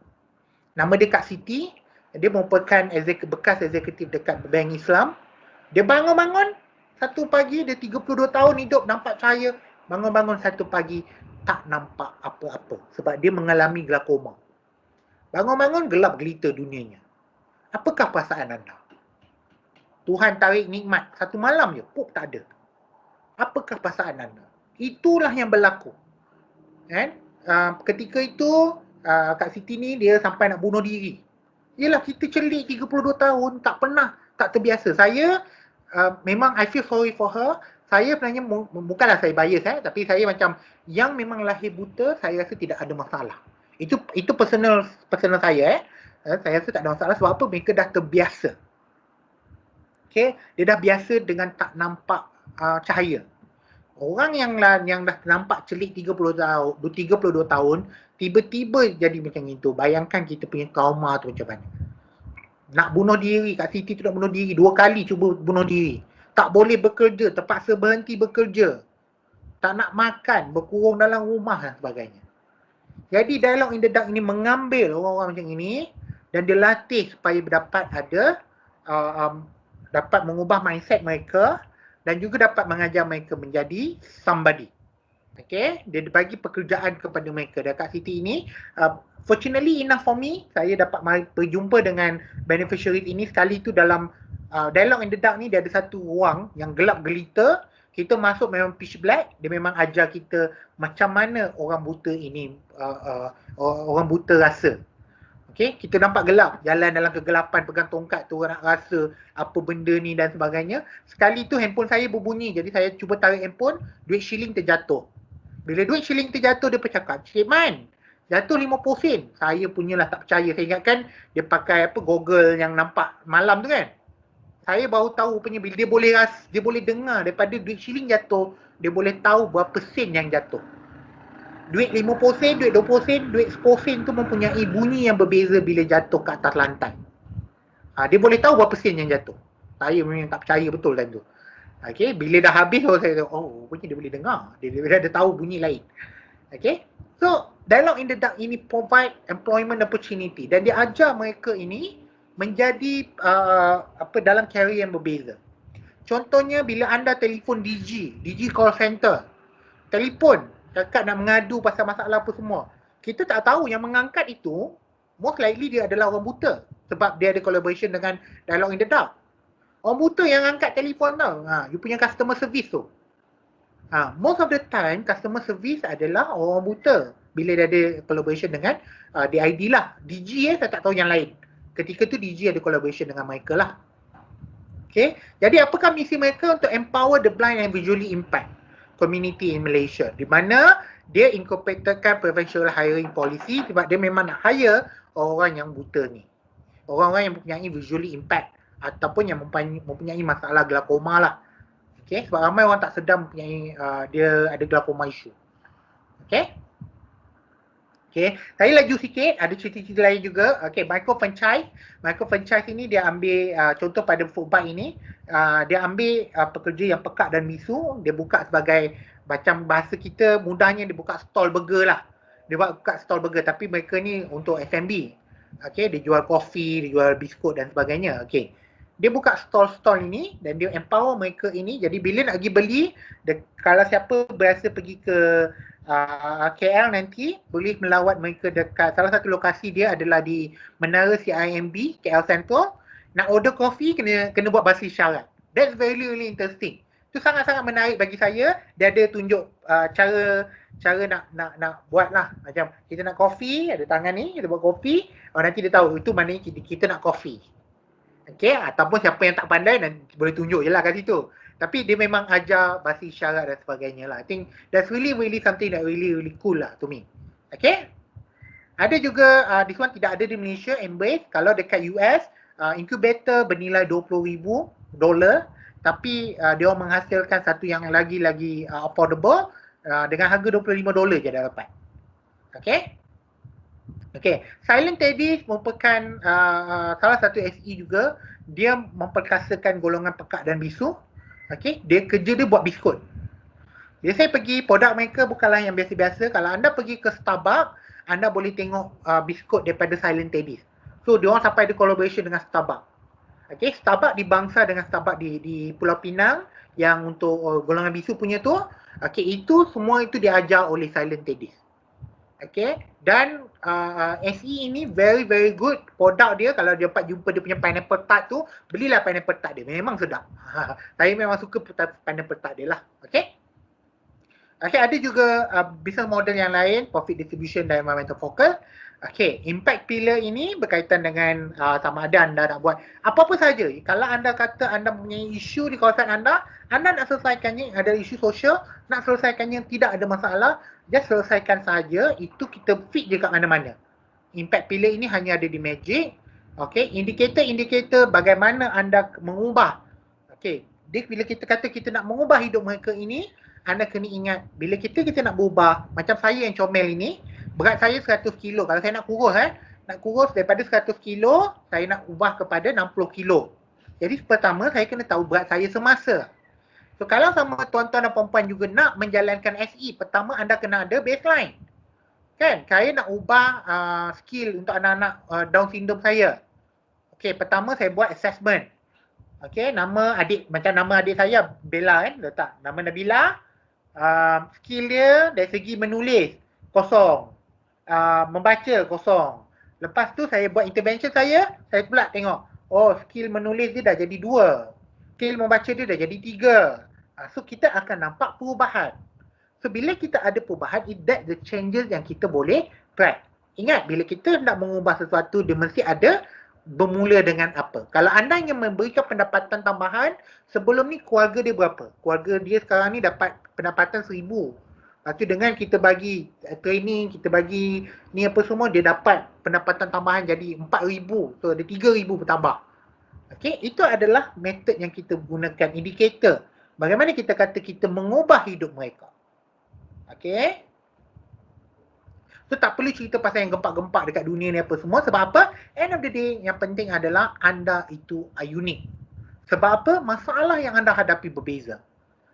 Nama dia Kak Siti, dia merupakan bekas eksekutif dekat Bank Islam. Dia bangun-bangun, satu pagi, dia 32 tahun hidup, nampak cahaya. Bangun-bangun satu pagi, tak nampak apa-apa. Sebab dia mengalami glaukoma. Bangun-bangun, gelap gelita dunianya. Apakah perasaan anda? Tuhan tarik nikmat, satu malam je, pop tak ada. Apakah perasaan anda? Itulah yang berlaku. Ketika itu, Kak Siti ni dia sampai nak bunuh diri. Yelah, kita celik 32 tahun, tak pernah, tak terbiasa. Saya, memang I feel sorry for her. Saya sebenarnya, bukanlah saya bias, tapi saya macam, yang memang lahir buta, saya rasa tidak ada masalah. Itu personal saya. Saya rasa tak ada masalah sebab apa? Mereka dah terbiasa. Okay, dia dah biasa dengan tak nampak cahaya. Orang yang dah nampak celik 32 tahun, tiba-tiba jadi macam itu. Bayangkan kita punya trauma tu macam mana. Nak bunuh diri, Kak Siti tu nak bunuh diri, 2 kali cuba bunuh diri. Tak boleh bekerja, terpaksa berhenti bekerja. Tak nak makan, berkurung dalam rumah dan sebagainya. Jadi Dialogue in the Dark ini mengambil orang-orang macam ini dan dia latih supaya dapat ada dapat mengubah mindset mereka dan juga dapat mengajar mereka menjadi somebody. Okay, dia bagi pekerjaan kepada mereka. Dekat Siti ini, fortunately enough for me, saya dapat berjumpa dengan beneficiary ini sekali tu dalam Dialogue in the Dark ni. Dia ada satu ruang yang gelap gelita. Kita masuk memang pitch black. Dia memang ajar kita macam mana orang buta ini, orang buta rasa. Okay, kita nampak gelap, jalan dalam kegelapan, pegang tongkat tu, nak rasa apa benda ni dan sebagainya. Sekali tu handphone saya berbunyi, jadi saya cuba tarik handphone, duit shilling terjatuh. Bila duit shilling terjatuh, dia bercakap, Cik Man, jatuh 50 sen. Saya punyalah tak percaya. Saya ingatkan dia pakai apa, goggle yang nampak malam tu kan. Saya baru tahu punya bila dia boleh dengar daripada duit shilling jatuh, dia boleh tahu berapa sen yang jatuh. Duit 50 sen, duit 20 sen, duit 10 sen tu mempunyai bunyi yang berbeza bila jatuh ke atas lantai. Dia boleh tahu berapa sen yang jatuh. Saya memang tak percaya betul time tu. Okay, bila dah habis saya tahu, rupanya dia boleh dengar. Dia ada tahu bunyi lain. Okay, so Dialogue in the Dark ini provide employment opportunity dan dia ajar mereka ini menjadi dalam career yang berbeza. Contohnya bila anda telefon DG call center, telefon kakak nak mengadu pasal masalah apa semua, kita tak tahu yang mengangkat itu most likely dia adalah orang buta sebab dia ada collaboration dengan Dialogue in the Dark. Orang buta yang angkat telefon tau, you punya customer service tu. Most of the time customer service adalah orang buta bila dia ada collaboration dengan DID lah. DG saya tak tahu yang lain. Ketika tu DG ada collaboration dengan mereka lah. Okay, jadi apakah misi mereka? Untuk empower the blind and visually impaired community in Malaysia, di mana dia incorporatekan preferential hiring policy sebab dia memang nak hire orang yang buta ni, orang-orang yang mempunyai visually impaired ataupun yang mempunyai masalah glaukoma lah. Okay, sebab ramai orang tak sedar mempunyai dia ada glaukoma issue. Okay, saya laju sikit, ada cerita-cerita lain juga. Okay, micro-franchise ini dia ambil contoh pada foodbike ini, dia ambil pekerja yang pekak dan bisu, dia buka sebagai macam bahasa kita mudahnya dia buka stall burger lah. Dia buka stall burger tapi mereka ni untuk F&B. Okay, dia jual kopi, dia jual biskut dan sebagainya. Okay, dia buka stall-stall ini dan dia empower mereka ini. Jadi bila nak pergi beli, kalau siapa berasa pergi ke KL nanti boleh melawat mereka dekat salah satu lokasi dia adalah di Menara CIMB KL Central. Nak order kopi kena buat bahasa isyarat. That's really interesting. Itu sangat-sangat menarik bagi saya. Dia ada tunjuk cara nak buat lah. Macam kita nak kopi, ada tangan ni, kita buat kopi. Nanti dia tahu itu maknanya kita nak kopi. Okay, ataupun siapa yang tak pandai boleh tunjuk je lah kat situ. Tapi dia memang ajar bahasa isyarat dan sebagainya lah. I think that's really something that really cool lah to me. Okay. Ada juga, this one tidak ada di Malaysia, Embrace. Kalau dekat US, incubator bernilai $20,000. Tapi dia orang menghasilkan satu yang lagi affordable dengan harga $25 je dah dapat. Okay. Okay, Silent Teddy merupakan salah satu SE juga. Dia memperkasakan golongan pekak dan bisu. Okay, dia kerja dia buat biskut. Bila saya pergi, produk mereka bukanlah yang biasa-biasa. Kalau anda pergi ke Starbucks, anda boleh tengok biskut daripada Silent Teddy. So, dia orang sampai ada collaboration dengan Starbucks. Okay, Starbucks dibangsa dengan Starbucks di Pulau Pinang yang untuk golongan bisu punya tu. Okay, itu semua itu diajar oleh Silent Teddy. Okay, dan SE ini very good. Produk dia kalau dia dapat jumpa dia punya pineapple tart tu, belilah pineapple tart dia, memang sedap. Saya memang suka pineapple tart dia lah. Okay, ada juga business model yang lain, profit distribution dan environmental focus. Okay, impact pillar ini berkaitan dengan sama ada anda nak buat apa-apa saja. Kalau anda kata anda mempunyai isu di kawasan anda nak selesaikannya, ada isu sosial, nak selesaikannya tidak ada masalah, just selesaikan saja. Itu kita fit je kat mana-mana. Impact pillar ini hanya ada di Magic. Okay, indikator bagaimana anda mengubah. Okay, bila kita kata kita nak mengubah hidup mereka ini, anda kena ingat bila kita nak berubah. Macam saya yang comel ini, berat saya 100 kilo. Kalau saya nak kurus daripada 100 kilo, saya nak ubah kepada 60 kilo. Jadi pertama saya kena tahu berat saya semasa. So kalau sama tuan-tuan dan puan-puan juga nak menjalankan SE, pertama anda kena ada baseline. Kan? Saya nak ubah skill untuk anak-anak Down syndrome saya. Okay, pertama saya buat assessment. Okey, nama adik, macam nama adik saya Bella kan, letak nama Nabila. Skill dia dari segi menulis kosong, membaca kosong. Lepas tu saya buat intervention saya pula tengok, oh skill menulis dia dah jadi 2, skill membaca dia dah jadi 3. So kita akan nampak perubahan. So bila kita ada perubahan, that the changes yang kita boleh track. Ingat, bila kita nak mengubah sesuatu, dia mesti ada bermula dengan apa. Kalau anda ingin memberikan pendapatan tambahan, sebelum ni keluarga dia berapa? Keluarga dia sekarang ni dapat pendapatan 1,000. Lepas tu dengan kita bagi training, kita bagi ni apa semua, dia dapat pendapatan tambahan jadi 4,000. So ada 3,000 bertambah. Okay, itu adalah metod yang kita gunakan, indikator. Bagaimana kita kata kita mengubah hidup mereka. Okay. So tak perlu cerita pasal yang gempak-gempak dekat dunia ni apa semua. Sebab apa? End of the day, yang penting adalah anda itu unik. Sebab apa? Masalah yang anda hadapi berbeza.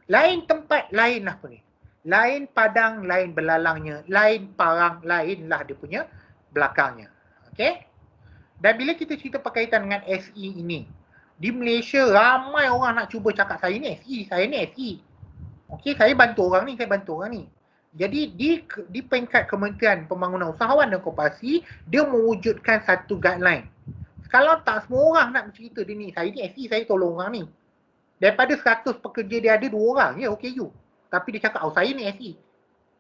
Lain tempat, lain apa ni. Lain padang, lain belalangnya. Lain parang, lain lah dia punya belakangnya. Okay? Dan bila kita cerita berkaitan dengan SE ini, di Malaysia ramai orang nak cuba cakap saya ni SE, saya ni SE. Okay, saya bantu orang ni, saya bantu orang ni. Jadi di peringkat Kementerian Pembangunan Usahawan dan Koperasi, dia mewujudkan satu guideline. Kalau tak semua orang nak bercerita dia ni, saya ni SE, saya tolong orang ni. Daripada 100 pekerja dia ada 2 orang je OKU. Tapi dia cakap, oh saya ni SE.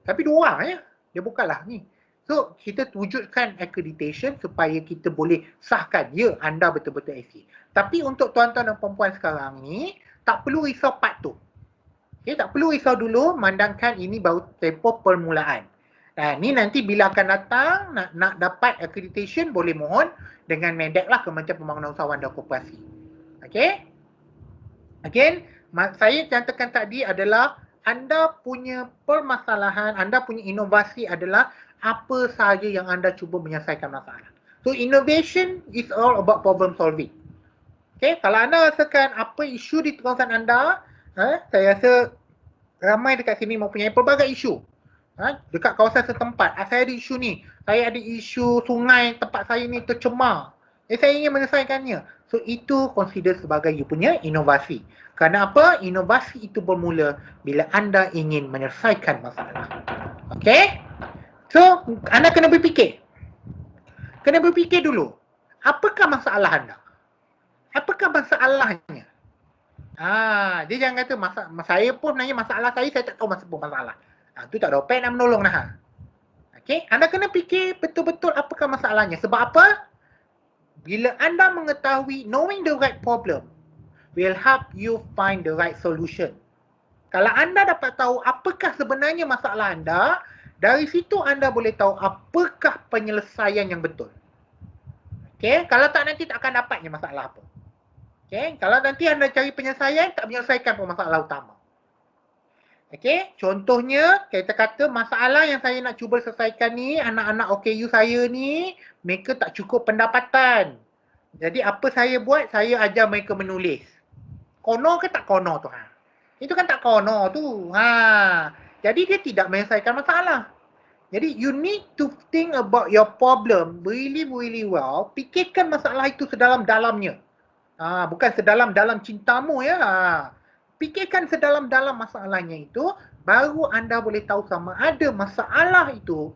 Tapi 2 orang je, dia bukanlah ni. So kita wujudkan accreditation supaya kita boleh sahkan, ya anda betul-betul SE. Tapi untuk tuan-tuan dan perempuan sekarang ni, tak perlu risau part tu. Okay, tak perlu risau dulu, mandangkan ini baru tempoh permulaan. Ni nanti bila akan datang, nak dapat accreditation, boleh mohon dengan MEDAC lah, Kementerian Pembangunan Usahawan dan Koperasi. Okay? Again, saya cantakan tadi adalah anda punya permasalahan, anda punya inovasi adalah apa sahaja yang anda cuba menyelesaikan masalah. So innovation is all about problem solving. Okay, kalau anda rasakan apa isu di kawasan anda, saya rasa ramai dekat sini mempunyai pelbagai isu. Dekat kawasan setempat, saya ada isu ni, saya ada isu sungai tempat saya ni tercemar. Saya ingin menyelesaikannya. So itu consider sebagai you punya inovasi. Kerana apa? Inovasi itu bermula bila anda ingin menyelesaikan masalah. Okay? So, anda kena berfikir. Kena berfikir dulu. Apakah masalah anda? Apakah masalahnya? Dia jangan kata saya pun nanya masalah saya tak tahu masalah. Tu tak ada open nak menolong dah. Okay? Anda kena fikir betul-betul apakah masalahnya. Sebab apa? Bila anda mengetahui, knowing the right problem will help you find the right solution. Kalau anda dapat tahu apakah sebenarnya masalah anda, dari situ anda boleh tahu apakah penyelesaian yang betul. Okay? Kalau tak, nanti tak akan dapatnya masalah apa. Okay? Kalau nanti anda cari penyelesaian, tak menyelesaikan pun masalah utama. Okay? Contohnya, kita kata masalah yang saya nak cuba selesaikan ni, anak-anak OKU saya ni, mereka tak cukup pendapatan. Jadi apa saya buat? Saya ajar mereka menulis. Kono ke tak kono tu? Itu kan tak kono tu. Jadi dia tidak menyelesaikan masalah. Jadi you need to think about your problem really well. Fikirkan masalah itu sedalam-dalamnya. Bukan sedalam-dalam cintamu ya. Fikirkan sedalam-dalam masalahnya itu, baru anda boleh tahu sama ada masalah itu,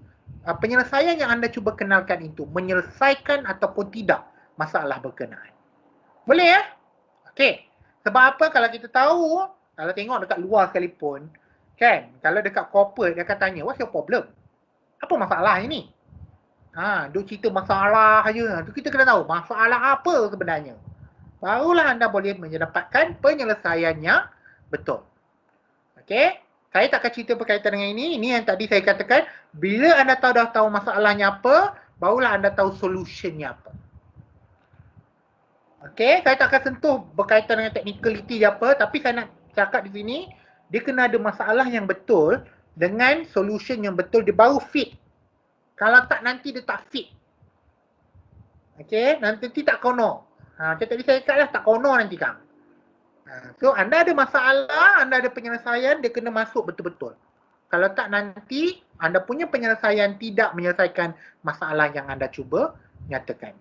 penyelesaian yang anda cuba kenalkan itu menyelesaikan ataupun tidak masalah berkenaan. Boleh ya? Okey. Sebab apa? Kalau kita tahu, kalau tengok dekat luar sekalipun, kan, kalau dekat corporate dia akan tanya, what's your problem? Apa masalah ini? Duk cerita masalah aja. Tu kita kena tahu masalah apa sebenarnya. Barulah anda boleh mendapatkan penyelesaian yang betul. Okey? Saya tak akan cerita berkaitan dengan ini. Ini yang tadi saya katakan, bila anda dah tahu masalahnya apa, barulah anda tahu solutionnya apa. Okey, saya tak akan sentuh berkaitan dengan technicality apa, tapi saya nak cakap di sini, dia kena ada masalah yang betul dengan solution yang betul, dia baru fit. Kalau tak, nanti dia tak fit. Okey, nanti tak kono. Macam tadi saya cakap lah, tak kono nanti kan. So anda ada masalah, anda ada penyelesaian, dia kena masuk betul-betul. Kalau tak, nanti anda punya penyelesaian tidak menyelesaikan masalah yang anda cuba nyatakan.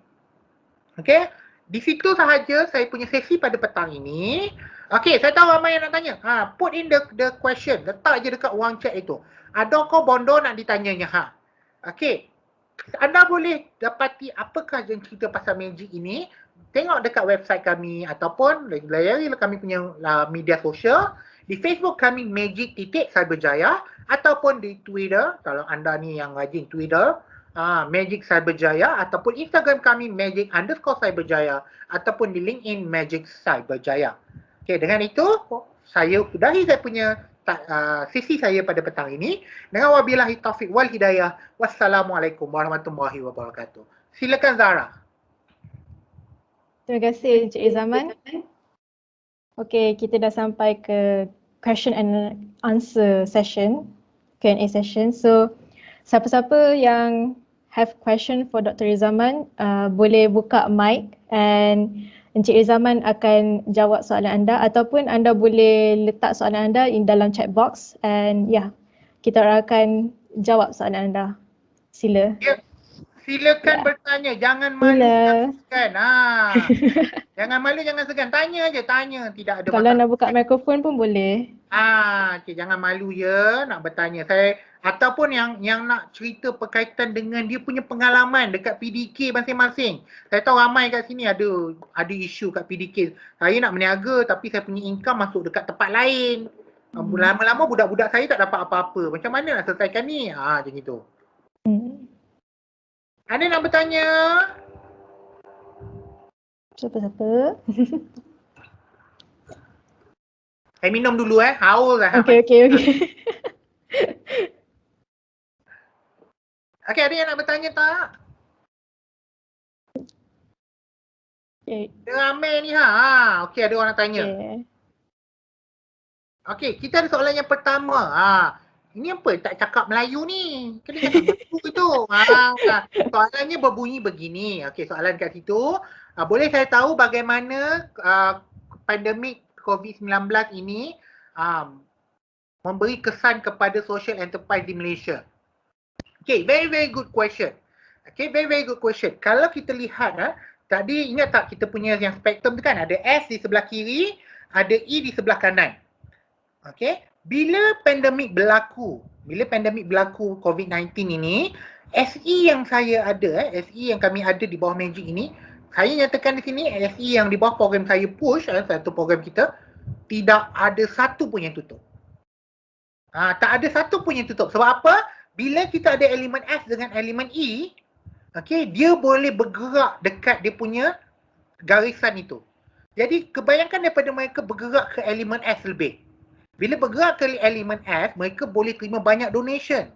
Okey, di situ sahaja saya punya sesi pada petang ini. Okey, saya tahu ramai yang nak tanya. Put in the question. Letak je dekat ruang chat itu. Ada kau bondo nak ditanyanya? Okey. Anda boleh dapati apakah yang cerita pasal magic ini. Tengok dekat website kami ataupun layari kami punya media sosial. Di Facebook kami magic.cyberjaya ataupun di Twitter, kalau anda ni yang rajin Twitter, Magic Cyberjaya, ataupun Instagram kami magic_cyberjaya, ataupun di LinkedIn Magic Cyberjaya. Okey, dengan itu saya sudahi saya punya sesi saya pada petang ini. Dengan wabillahi taufiq wal hidayah. Wassalamualaikum warahmatullahi wabarakatuh. Silakan Zara. Terima kasih Encik Izaman. Okey, kita dah sampai ke question and answer session, Q&A session. So, siapa-siapa yang have question for Dr. Izaman, boleh buka mic and Encik Izaman akan jawab soalan anda, ataupun anda boleh letak soalan anda in dalam chat box and kita akan jawab soalan anda. Sila. Ya, silakan bertanya, jangan malu, jangan segan. Jangan malu, jangan segan. Tanya je, tanya. Tidak ada Kalau nak buka mikrofon pun boleh. Okay, jangan malu ya nak bertanya. Ataupun yang nak cerita berkaitan dengan dia punya pengalaman dekat PDK masing-masing. Saya tahu ramai kat sini ada isu kat PDK. Saya nak berniaga tapi saya punya income masuk dekat tempat lain. Lama-lama budak-budak saya tak dapat apa-apa. Macam mana nak selesaikan ni? Macam itu. Ada nak bertanya? Siapa-siapa? Saya minum dulu haus lah. Okey. Okey, ada yang nak bertanya tak? Okay. Dia ramai ni Okey, ada orang nak tanya. Okey, kita ada soalan yang pertama. Ini apa? Tak cakap Melayu ni. Kena cakap Melayu ke tu? Soalannya berbunyi begini. Okey, soalan kat situ. Boleh saya tahu bagaimana pandemik COVID-19 ini memberi kesan kepada social enterprise di Malaysia? Okay, very good question. Okay, very good question. Kalau kita lihat, tadi ingat tak kita punya yang spektrum tu kan? Ada S di sebelah kiri, ada E di sebelah kanan. Okay, bila pandemik berlaku COVID-19 ini, SE yang saya ada, SE yang kami ada di bawah Magic ini, saya nyatakan di sini, SE yang di bawah program saya push, satu program kita, tidak ada satu pun yang tutup. Tak ada satu pun yang tutup. Sebab apa? Bila kita ada elemen S dengan elemen E, okay, dia boleh bergerak dekat dia punya garisan itu. Jadi kebayangkan daripada mereka bergerak ke elemen S lebih. Bila bergerak ke elemen S, mereka boleh terima banyak donation.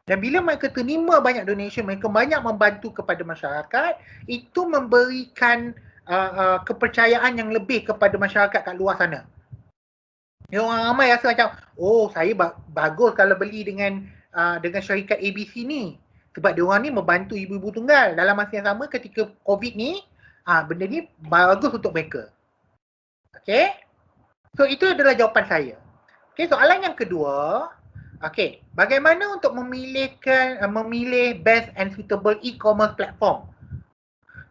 Dan bila mereka terima banyak donation, mereka banyak membantu kepada masyarakat, itu memberikan kepercayaan yang lebih kepada masyarakat kat luar sana. Orang ramai rasa macam, saya bagus kalau beli dengan syarikat ABC ni. Sebab diorang ni membantu ibu-ibu tunggal. Dalam masa yang sama ketika COVID ni, benda ni bagus untuk mereka. Okay? So itu adalah jawapan saya. Okay, soalan yang kedua. Okay, bagaimana untuk memilih best and suitable e-commerce platform?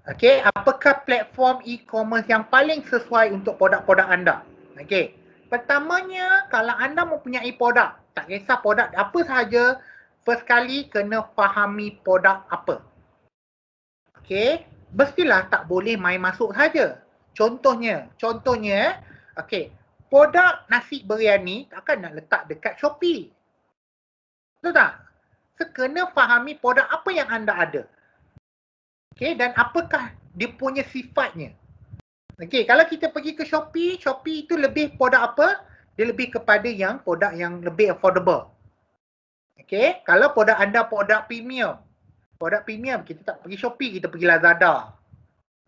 Okay, apakah platform e-commerce yang paling sesuai untuk produk-produk anda? Okay, pertamanya kalau anda mempunyai produk, tak kisah produk apa sahaja, first kali kena fahami produk apa. Okay, mestilah tak boleh main masuk saja. Contohnya, okay, produk nasi biryani takkan nak letak dekat Shopee. Betul tak? So, kena fahami produk apa yang anda ada. Okay, dan apakah dia punya sifatnya. Okay, kalau kita pergi ke Shopee itu lebih produk apa? Dia lebih kepada yang produk yang lebih affordable. Okay, kalau produk anda produk premium, kita tak pergi Shopee, kita pergi Lazada.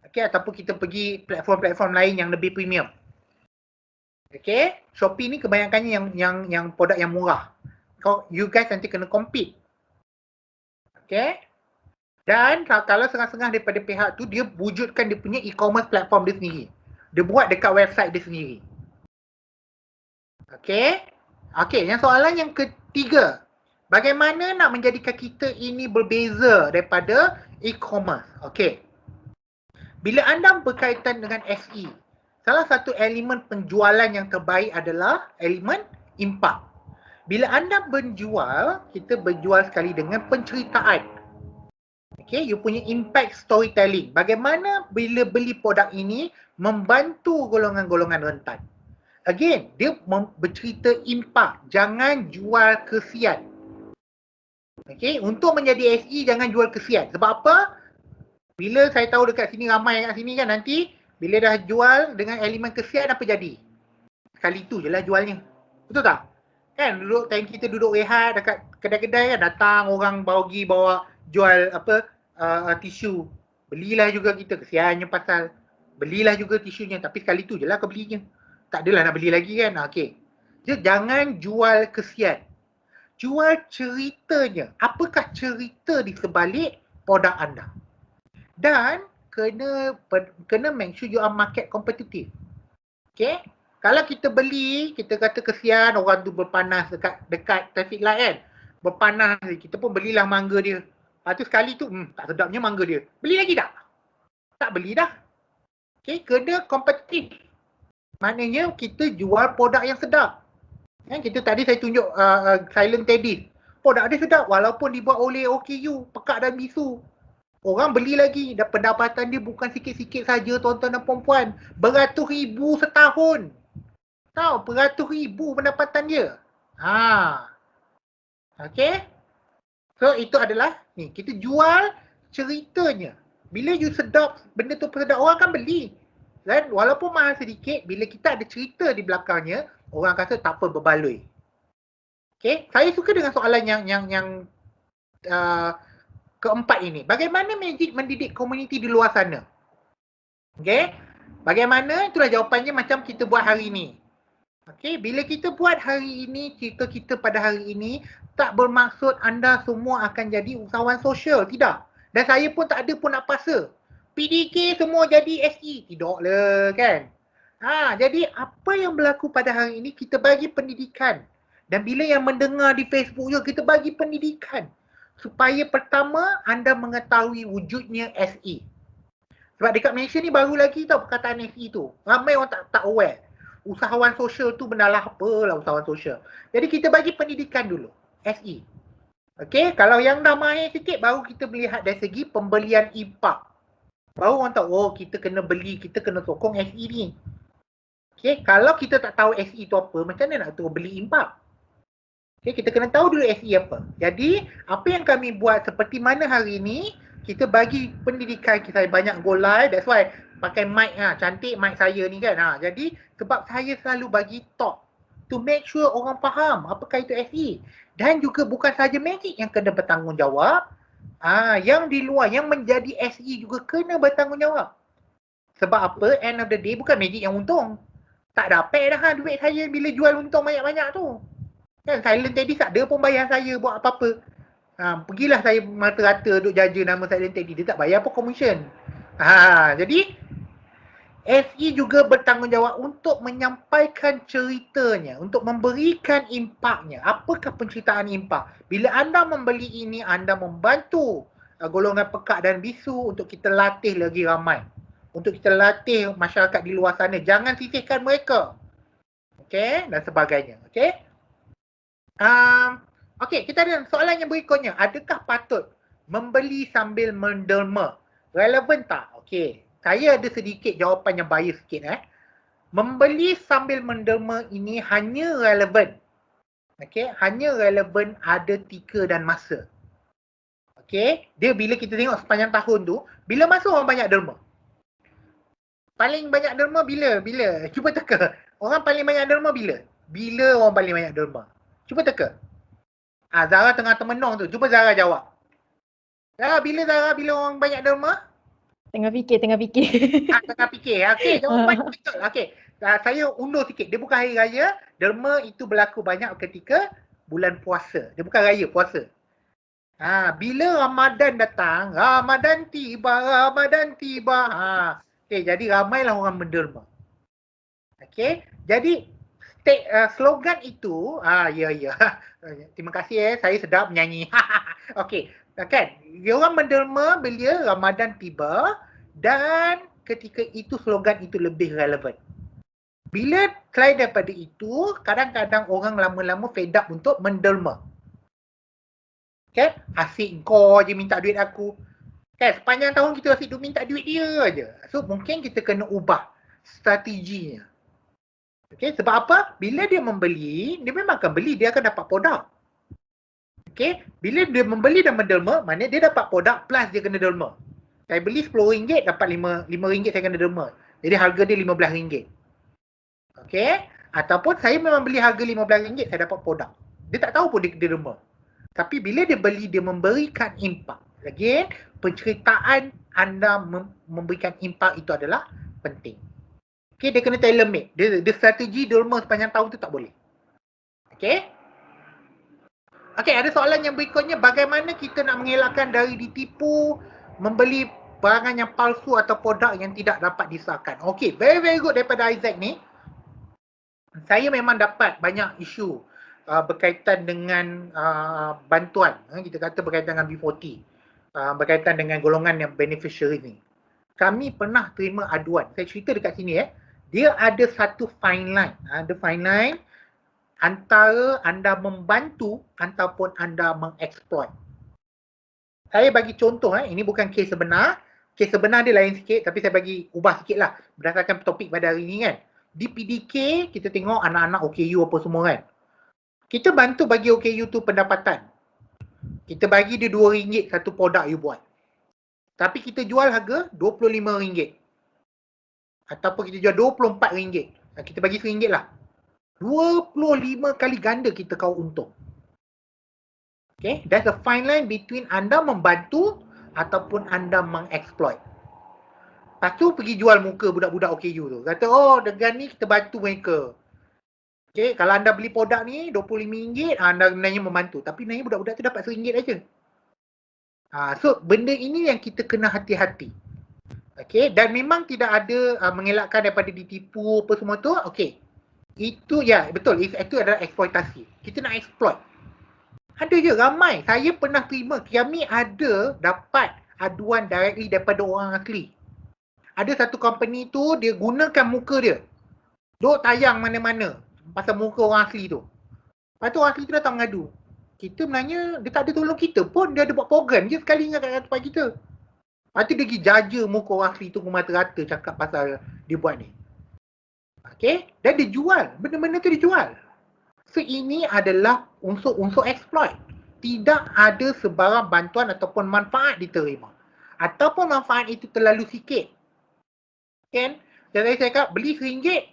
Okay, ataupun kita pergi platform-platform lain yang lebih premium. Okay, Shopee ni kebanyakannya yang produk yang murah. You guys nanti kena compete. Okay, dan kalau setengah-setengah daripada pihak tu, dia wujudkan dia punya e-commerce platform dia sendiri. Dia buat dekat website dia sendiri. Okay, yang soalan yang ketiga, bagaimana nak menjadikan kita ini berbeza daripada e-commerce? Okay, Bila anda berkaitan dengan SE, salah satu elemen penjualan yang terbaik adalah elemen impak. Bila anda menjual, kita berjual sekali dengan penceritaan. Okay, you punya impact storytelling. Bagaimana bila beli produk ini membantu golongan-golongan rentan. Again, dia bercerita impak. Jangan jual kesian. Okay, untuk menjadi SE jangan jual kesian. Sebab apa? Bila saya tahu dekat sini ramai kat sini kan, nanti bila dah jual dengan elemen kesian apa jadi? Sekali tu je lah jualnya. Betul tak? Kan duduk time kita duduk rehat dekat kedai-kedai kan, datang orang bawa jual apa tisu. Belilah juga kita, kesiannya pasal. Belilah juga tisunya, tapi sekali tu je lah kau belinya. Tak adalah nak beli lagi kan. Okey. Jadi jangan jual kesian. Jual ceritanya. Apakah cerita di sebalik produk anda? Dan kena make sure you are market competitive. Okay? Kalau kita beli, kita kata kesian orang tu berpanas dekat traffic light kan. Berpanas, kita pun belilah mangga dia. Lepas tu sekali tu, tak sedapnya mangga dia. Beli lagi tak? Tak beli dah. Okay, kena kompetitif. Maknanya kita jual produk yang sedap. Kita tadi saya tunjuk Silent Teddy. Produk dia sedap walaupun dibuat oleh OKU, Pekak dan Bisu. Orang beli lagi dan pendapatan dia bukan sikit-sikit saja tuan-tuan dan puan-puan. Beratus ribu setahun. Tahu beratus ribu pendapatan dia. Okay. So itu adalah ni, kita jual ceritanya. Bila you sedap, benda tu sedap, orang akan beli. Dan walaupun mahal sedikit, bila kita ada cerita di belakangnya, orang kata tak apa, berbaloi. Okay, saya suka dengan soalan yang keempat ini. Bagaimana Magic mendidik komuniti di luar sana? Okay, bagaimana? Itulah jawapannya macam kita buat hari ini. Okay, bila kita buat hari ini, cerita kita pada hari ini, tak bermaksud anda semua akan jadi usahawan sosial. Tidak. Dan saya pun tak ada pun nak paksa. PDK semua jadi SE. Tidak lah kan. Jadi apa yang berlaku pada hari ini, kita bagi pendidikan. Dan bila yang mendengar di Facebook juga, kita bagi pendidikan. Supaya pertama, anda mengetahui wujudnya SE. Sebab dekat Malaysia ni baru lagi tau perkataan SE tu. Ramai orang tak aware. Usahawan sosial tu benalah apalah usahawan sosial. Jadi kita bagi pendidikan dulu. SE. Okay, kalau yang dah mahir sikit, baru kita melihat dari segi pembelian impak. Baru orang tahu, oh kita kena beli, kita kena sokong SE ni. Okay, kalau kita tak tahu SE tu apa, macam mana nak terus beli impak? Okay, kita kena tahu dulu SE apa. Jadi, apa yang kami buat seperti mana hari ni, kita bagi pendidikan, kita banyak go live, that's why pakai mic, cantik mic saya ni kan. Jadi, sebab saya selalu bagi talk to make sure orang faham apakah itu SE. Dan juga bukan saja Magic yang kena bertanggungjawab, yang di luar, yang menjadi SE juga kena bertanggungjawab. Sebab apa? End of the day, bukan Magic yang untung. Tak dapat dah duit saya bila jual untung banyak-banyak tu. Kan Silent Teddy tak ada pun bayar saya buat apa-apa. Pergilah saya mata-rata duk jaja nama Silent Teddy, dia tak bayar pun commission. Jadi SE juga bertanggungjawab untuk menyampaikan ceritanya, untuk memberikan impaknya. Apakah penceritaan impak? Bila anda membeli ini, anda membantu golongan Pekak dan Bisu untuk kita latih lagi ramai. Untuk kita latih masyarakat di luar sana. Jangan sisihkan mereka. Okay, dan sebagainya. Okay. Okay, kita ada soalan yang berikutnya. Adakah patut membeli sambil menderma? Relevan tak? Okay. Saya ada sedikit jawapan yang bias sikit. Membeli sambil menderma ini hanya relevan. Okay, hanya relevan ada tika dan masa. Okay, dia bila kita tengok sepanjang tahun tu, bila masa orang banyak derma? Paling banyak derma bila? Cuba teka. Orang paling banyak derma bila? Bila orang paling banyak derma? Cuba teka. Zara tengah termenung tu. Cuba Zara jawab. Zara, bila orang banyak derma? Tengah fikir. Tengah fikir. Okey, jawapan betul. Okey. Saya undur sikit. Dia bukan hari raya. Derma itu berlaku banyak ketika bulan puasa. Dia bukan raya, puasa. Bila Ramadan datang, Ramadan tiba. Okey, jadi ramailah orang menderma. Okey. Jadi slogan itu, ya. Terima kasih saya sedap menyanyi. Okey. Kan? Dia orang menderma bila Ramadan tiba dan ketika itu slogan itu lebih relevan. Bila selain daripada itu, kadang-kadang orang lama-lama fed up untuk mendelma. Kan? Asyik kau je minta duit aku. Kan? Sepanjang tahun kita asyik minta duit dia aja. So mungkin kita kena ubah strateginya. Okay? Sebab apa? Bila dia membeli, dia memang akan beli, dia akan dapat produk. Okay? Bila dia membeli dan mendelma, maknanya dia dapat produk plus dia kena delma. Saya beli RM10, dapat RM5 saya kena derma. Jadi harga dia RM15. Okey? Ataupun saya memang beli harga RM15, saya dapat produk. Dia tak tahu pun dia derma. Tapi bila dia beli, dia memberikan impak. Again, penceritaan anda memberikan impak itu adalah penting. Okey, dia kena tailor-made. Dia strategi derma sepanjang tahun tu tak boleh. Okey? Okey, ada soalan yang berikutnya. Bagaimana kita nak mengelakkan dari ditipu, membeli barangan yang palsu atau produk yang tidak dapat disahkan. Okey, very good daripada Isaac ni. Saya memang dapat banyak isu berkaitan dengan bantuan. Kita kata berkaitan dengan B40. Berkaitan dengan golongan yang beneficiary ni. Kami pernah terima aduan. Saya cerita dekat sini Dia ada satu fine line. Ada fine line antara anda membantu ataupun anda mengeksploit. Saya bagi contoh, ini bukan kes sebenar. Kes sebenar dia lain sikit, tapi saya bagi ubah sikit lah berdasarkan topik pada hari ni kan. Di PDK, kita tengok anak-anak OKU apa semua kan. Kita bantu bagi OKU tu pendapatan. Kita bagi dia RM2 satu produk you buat. Tapi kita jual harga RM25. Ataupun kita jual RM24. Kita bagi RM1 lah. 25 kali ganda kita kau untung. Okay, that's a fine line between anda membantu ataupun anda mengeksploit. Lepas tu pergi jual muka budak-budak OKU tu. Kata, dengan ni kita bantu mereka. Okay, kalau anda beli produk ni RM25, anda sebenarnya membantu. Tapi sebenarnya budak-budak tu dapat RM1 aja. So, benda ini yang kita kena hati-hati. Okay, dan memang tidak ada mengelakkan daripada ditipu apa semua tu. Okay, itu betul. Itu adalah eksploitasi. Kita nak exploit. Ada je ramai. Saya pernah terima, kami ada dapat aduan directly daripada orang asli. Ada satu company tu, dia gunakan muka dia. Duk tayang mana-mana pasal muka orang asli tu. Lepas tu orang asli tu datang mengadu. Kita sebenarnya, dia tak ada tolong kita pun. Dia ada buat program je sekali ingat kat tempat kita. Lepas tu dia pergi jaja muka orang asli tu mata-rata cakap pasal dia buat ni. Okay? Dan dia jual. Benda-benda tu dia jual. So ini adalah unsur-unsur exploit. Tidak ada sebarang bantuan ataupun manfaat diterima. Ataupun manfaat itu terlalu sikit. Kan? Jadi saya cakap beli RM1,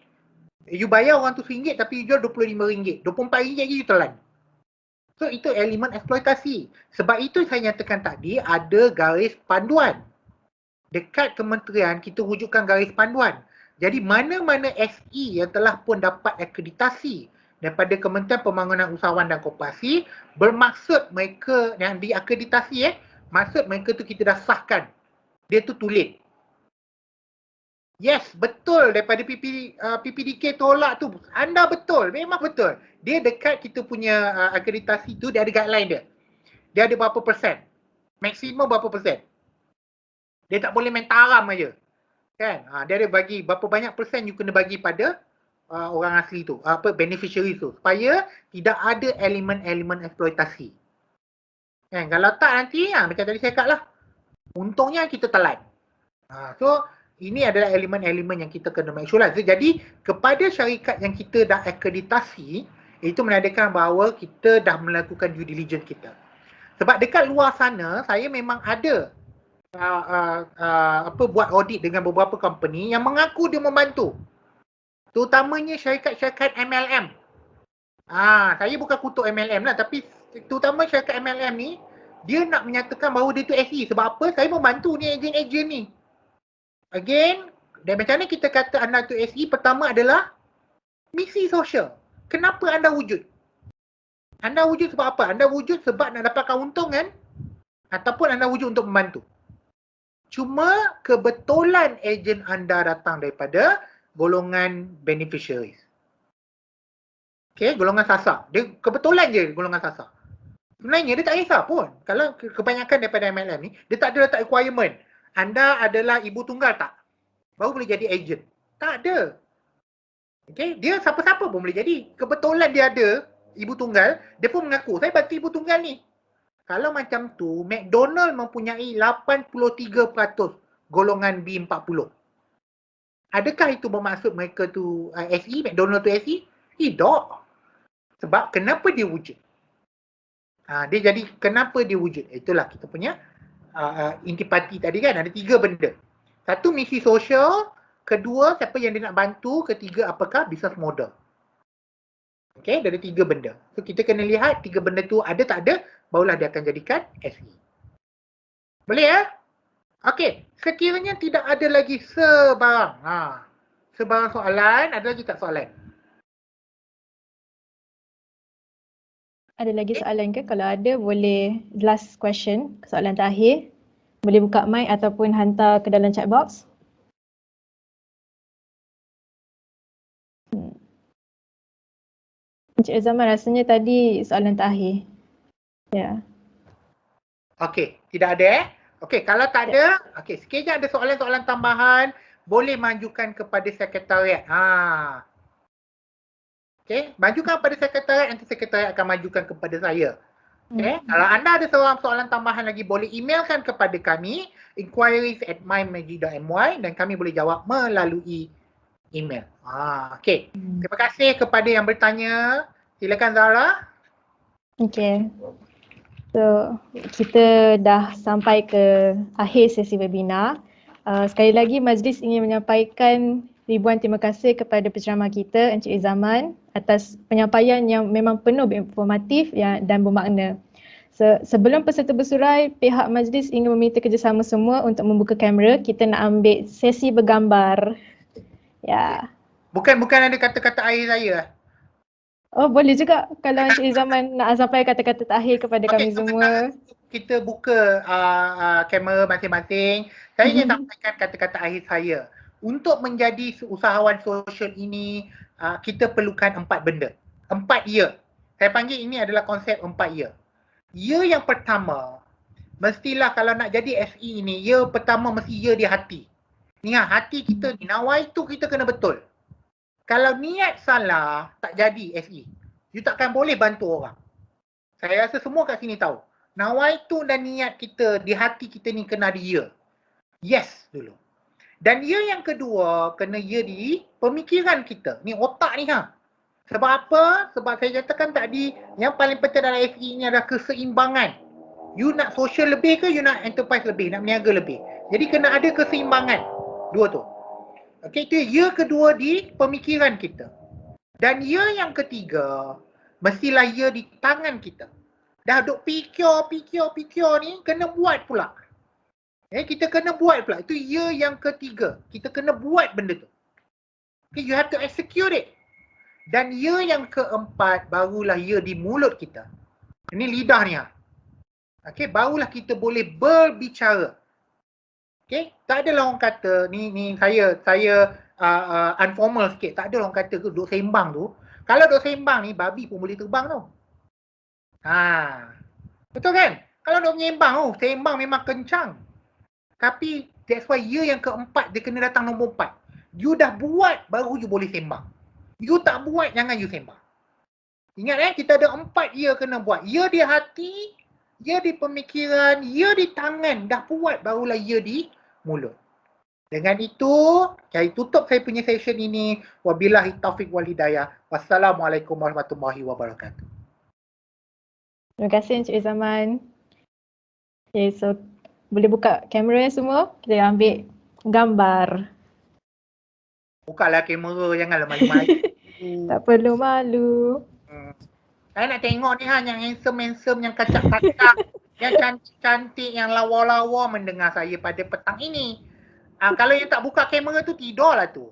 you bayar orang tu RM1 tapi you jual RM25. RM24 je you telan. So itu elemen eksploitasi. Sebab itu saya nyatakan tadi ada garis panduan. Dekat kementerian kita wujudkan garis panduan. Jadi mana-mana SE yang telah pun dapat akreditasi daripada Kementerian Pembangunan Usahawan dan Koperasi, bermaksud mereka yang diakreditasi maksud mereka tu kita dah sahkan. Dia tu tulis. Yes, betul daripada PPDK tolak tu. Anda betul, memang betul. Dia dekat kita punya akreditasi tu, dia ada guideline dia. Dia ada berapa persen. Maksimum berapa persen. Dia tak boleh main taram aja. Kan? Dia ada bagi berapa banyak persen you kena bagi pada orang asli tu, beneficiary tu, supaya tidak ada elemen-elemen eksploitasi. Kan? Kalau tak nanti, macam tadi saya cakap lah, untungnya kita telan. So, ini adalah elemen-elemen yang kita kena make sure lah. Jadi, kepada syarikat yang kita dah akreditasi, itu menandakan bahawa kita dah melakukan due diligence kita. Sebab dekat luar sana, saya memang ada buat audit dengan beberapa company yang mengaku dia membantu. Terutamanya syarikat-syarikat MLM. Saya bukan kutuk MLM lah, tapi terutama syarikat MLM ni, dia nak menyatakan bahawa dia tu SE. Sebab apa? Saya membantu ni ejen-ejen ni. Again, dan macam mana kita kata anda tu SE? Pertama adalah misi sosial. Kenapa anda wujud? Anda wujud sebab apa? Anda wujud sebab nak dapatkan untungan ataupun anda wujud untuk membantu. Cuma kebetulan ejen anda datang daripada golongan beneficiaries. Okay, golongan sasar. Dia kebetulan je golongan sasar. Sebenarnya dia tak kisah pun. Kalau kebanyakan daripada MLM ni, dia tak ada letak requirement. Anda adalah ibu tunggal tak? baru boleh jadi agent. Tak ada. Okay, dia siapa-siapa pun boleh jadi. Kebetulan dia ada ibu tunggal, dia pun mengaku, saya bantu ibu tunggal ni. Kalau macam tu, McDonald mempunyai 83% golongan B40. Adakah itu bermaksud mereka tu SE, McDonald tu SE? Tidak. Sebab kenapa dia wujud? Dia jadi kenapa dia wujud? Itulah kita punya intipati tadi kan, ada 3 benda. Satu, misi sosial. Kedua, siapa yang dia nak bantu. Ketiga, apakah business model. Okay, ada 3 benda. So kita kena lihat 3 benda tu ada tak ada, barulah dia akan jadikan SE. Boleh ya? Okey, sekiranya tidak ada lagi sebarang. Sebarang soalan, ada lagi tak soalan? Ada lagi soalan ke? Kalau ada, boleh last question, soalan terakhir. Boleh buka mic ataupun hantar ke dalam chat box. Encik Zaman, rasanya tadi soalan terakhir. Ya. Okey, tidak ada Okey, kalau tak ada, okey, sekiranya ada soalan-soalan tambahan, boleh majukan kepada sekretariat. Okey, majukan kepada sekretariat, nanti sekretariat akan majukan kepada saya. Okey, kalau anda ada soalan tambahan lagi, boleh emailkan kepada kami, inquiries@mymagic.my, dan kami boleh jawab melalui email. Okey, terima kasih kepada yang bertanya. Silakan Zara. Okey. So, kita dah sampai ke akhir sesi webinar. Sekali lagi majlis ingin menyampaikan ribuan terima kasih kepada penceramah kita Encik Zaman atas penyampaian yang memang penuh informatif dan bermakna. Sebelum peserta bersurai, pihak majlis ingin meminta kerjasama semua untuk membuka kamera. Kita nak ambil sesi bergambar. Ya. Bukan ada kata-kata akhir saya. Oh, boleh juga kalau Encik Zaman nak sampai kata-kata terakhir kepada kami semua. Kita buka kamera masing-masing. Saya ingin sampaikan kata-kata akhir saya. Untuk menjadi usahawan sosial ini, kita perlukan 4 benda. 4 ya. Saya panggil ini adalah konsep 4 ya. Ya yang pertama, mestilah kalau nak jadi SE ini, ya pertama mesti ya di hati. Ingat, hati kita ni, nawaitu kita kena betul. Kalau niat salah, tak jadi SE. You takkan boleh bantu orang. Saya rasa semua kat sini tahu. Nawaitu dan niat kita di hati kita ni kena ada ya. Yes dulu. Dan ya yang kedua, kena ya di pemikiran kita. Ni otak ni Sebab apa? Sebab saya katakan tadi, yang paling penting dalam SE ni adalah keseimbangan. You nak social lebih ke, you nak enterprise lebih, nak berniaga lebih. Jadi kena ada keseimbangan. Dua tu. Okey, itu ya kedua di pemikiran kita. Dan ya yang ketiga, mestilah ya di tangan kita. Dah duk pikir ni, kena buat pula. Kita kena buat pula. Itu ya yang ketiga. Kita kena buat benda tu. Okay, you have to execute it. Dan ya yang keempat, barulah ya di mulut kita. Ini lidah ni Okay, barulah kita boleh berbicara. Okay, tak adalah orang kata, ni saya informal sikit, tak ada orang kata duduk sembang tu. Kalau duduk sembang ni, babi pun boleh terbang tu. Betul kan? Kalau duduk menyembang tu, sembang memang kencang. Tapi that's why ya yang keempat, dia kena datang nombor 4. You dah buat, baru you boleh sembang. You tak buat, jangan you sembang. Ingat kita ada 4 ya kena buat. Ya di hati, ya di pemikiran, ya di tangan. Dah buat, barulah ya di mulut. Dengan itu, saya tutup saya punya session ini. Wabillahi taufiq wal hidayah. Wassalamualaikum warahmatullahi wabarakatuh. Terima kasih Encik Zaman. Okay, so boleh buka kamera semua. Kita ambil gambar. Bukalah kamera, janganlah malu-malu. Tak perlu malu. Saya nak tengok ni yang handsome-handsome, yang kacak-kacak, yang cantik-cantik, yang lawa-lawa mendengar saya pada petang ini. Kalau yang tak buka kamera tu, tidurlah tu.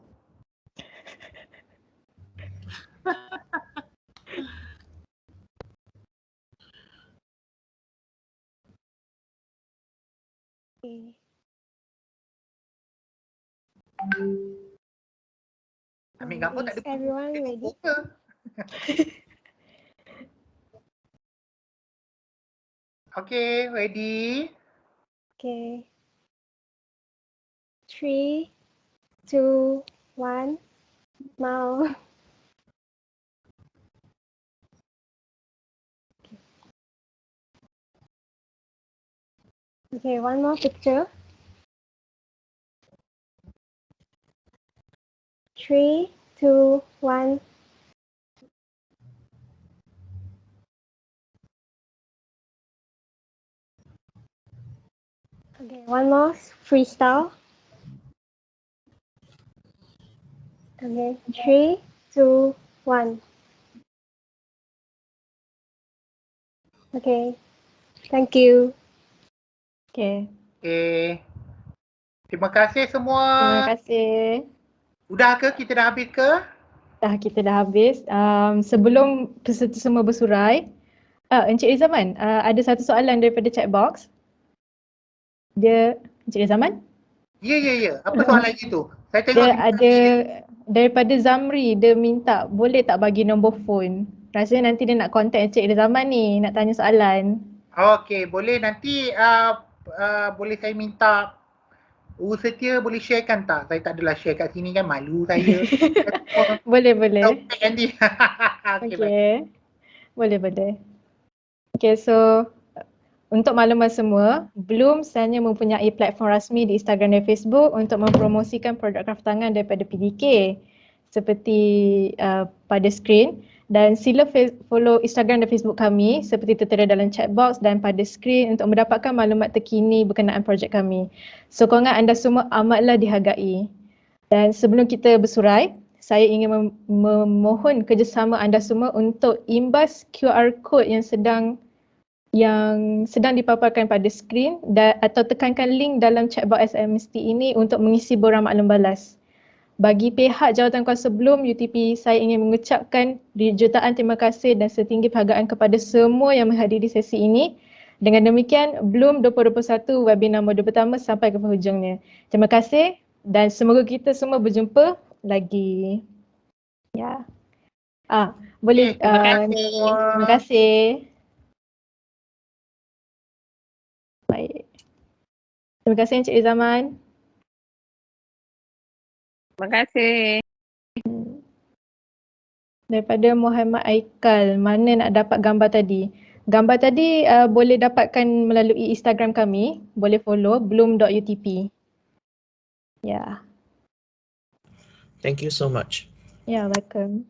Ambil gambar tak ada everyone ready? Okay, ready? Okay. 3, 2, 1. Smile. Okay, one more picture. 3, 2, 1. Okay, one more freestyle. Okay, 3, 2, 1. Okay, thank you. Okay. Okay. Terima kasih semua. Terima kasih. Udah ke? Kita dah habis ke? Kita dah habis. Sebelum peserta semua bersurai, Encik Izaman, ada satu soalan daripada chat box. Encik Izaman? Ya. Apa soalan itu? Saya tengok Dia ada daripada Zamri, dia minta boleh tak bagi nombor phone. Rasanya nanti dia nak contact Encik Izaman ni, nak tanya soalan. Okey, boleh nanti boleh saya minta Setia boleh sharekan tak? Saya tak adalah share kat sini kan, malu saya. Boleh. Nanti. Okay. Boleh. Okay, so untuk makluman semua, Bloom sebenarnya mempunyai platform rasmi di Instagram dan Facebook untuk mempromosikan produk kraft tangan daripada PDK seperti pada skrin, dan sila follow Instagram dan Facebook kami seperti tertera dalam chat box dan pada skrin untuk mendapatkan maklumat terkini berkenaan projek kami. Sokongan anda semua amatlah dihargai. Dan sebelum kita bersurai, saya ingin memohon kerjasama anda semua untuk imbas QR code yang sedang dipaparkan pada skrin atau tekankan link dalam chatbox SMST ini untuk mengisi borang maklum balas. Bagi pihak jawatankuasa Bloom UTP, saya ingin mengucapkan jutaan terima kasih dan setinggi penghargaan kepada semua yang menghadiri sesi ini. Dengan demikian, Bloom 2021 webinar modul pertama sampai ke penghujungnya. Terima kasih dan semoga kita semua berjumpa lagi. Ya. Boleh. Terima kasih. Baik. Terima kasih Encik Izaman. Terima kasih. Daripada Muhammad Aikal, mana nak dapat gambar tadi? Gambar tadi boleh dapatkan melalui Instagram kami. Boleh follow bloom.utp. Ya. Thank you so much. Ya, welcome.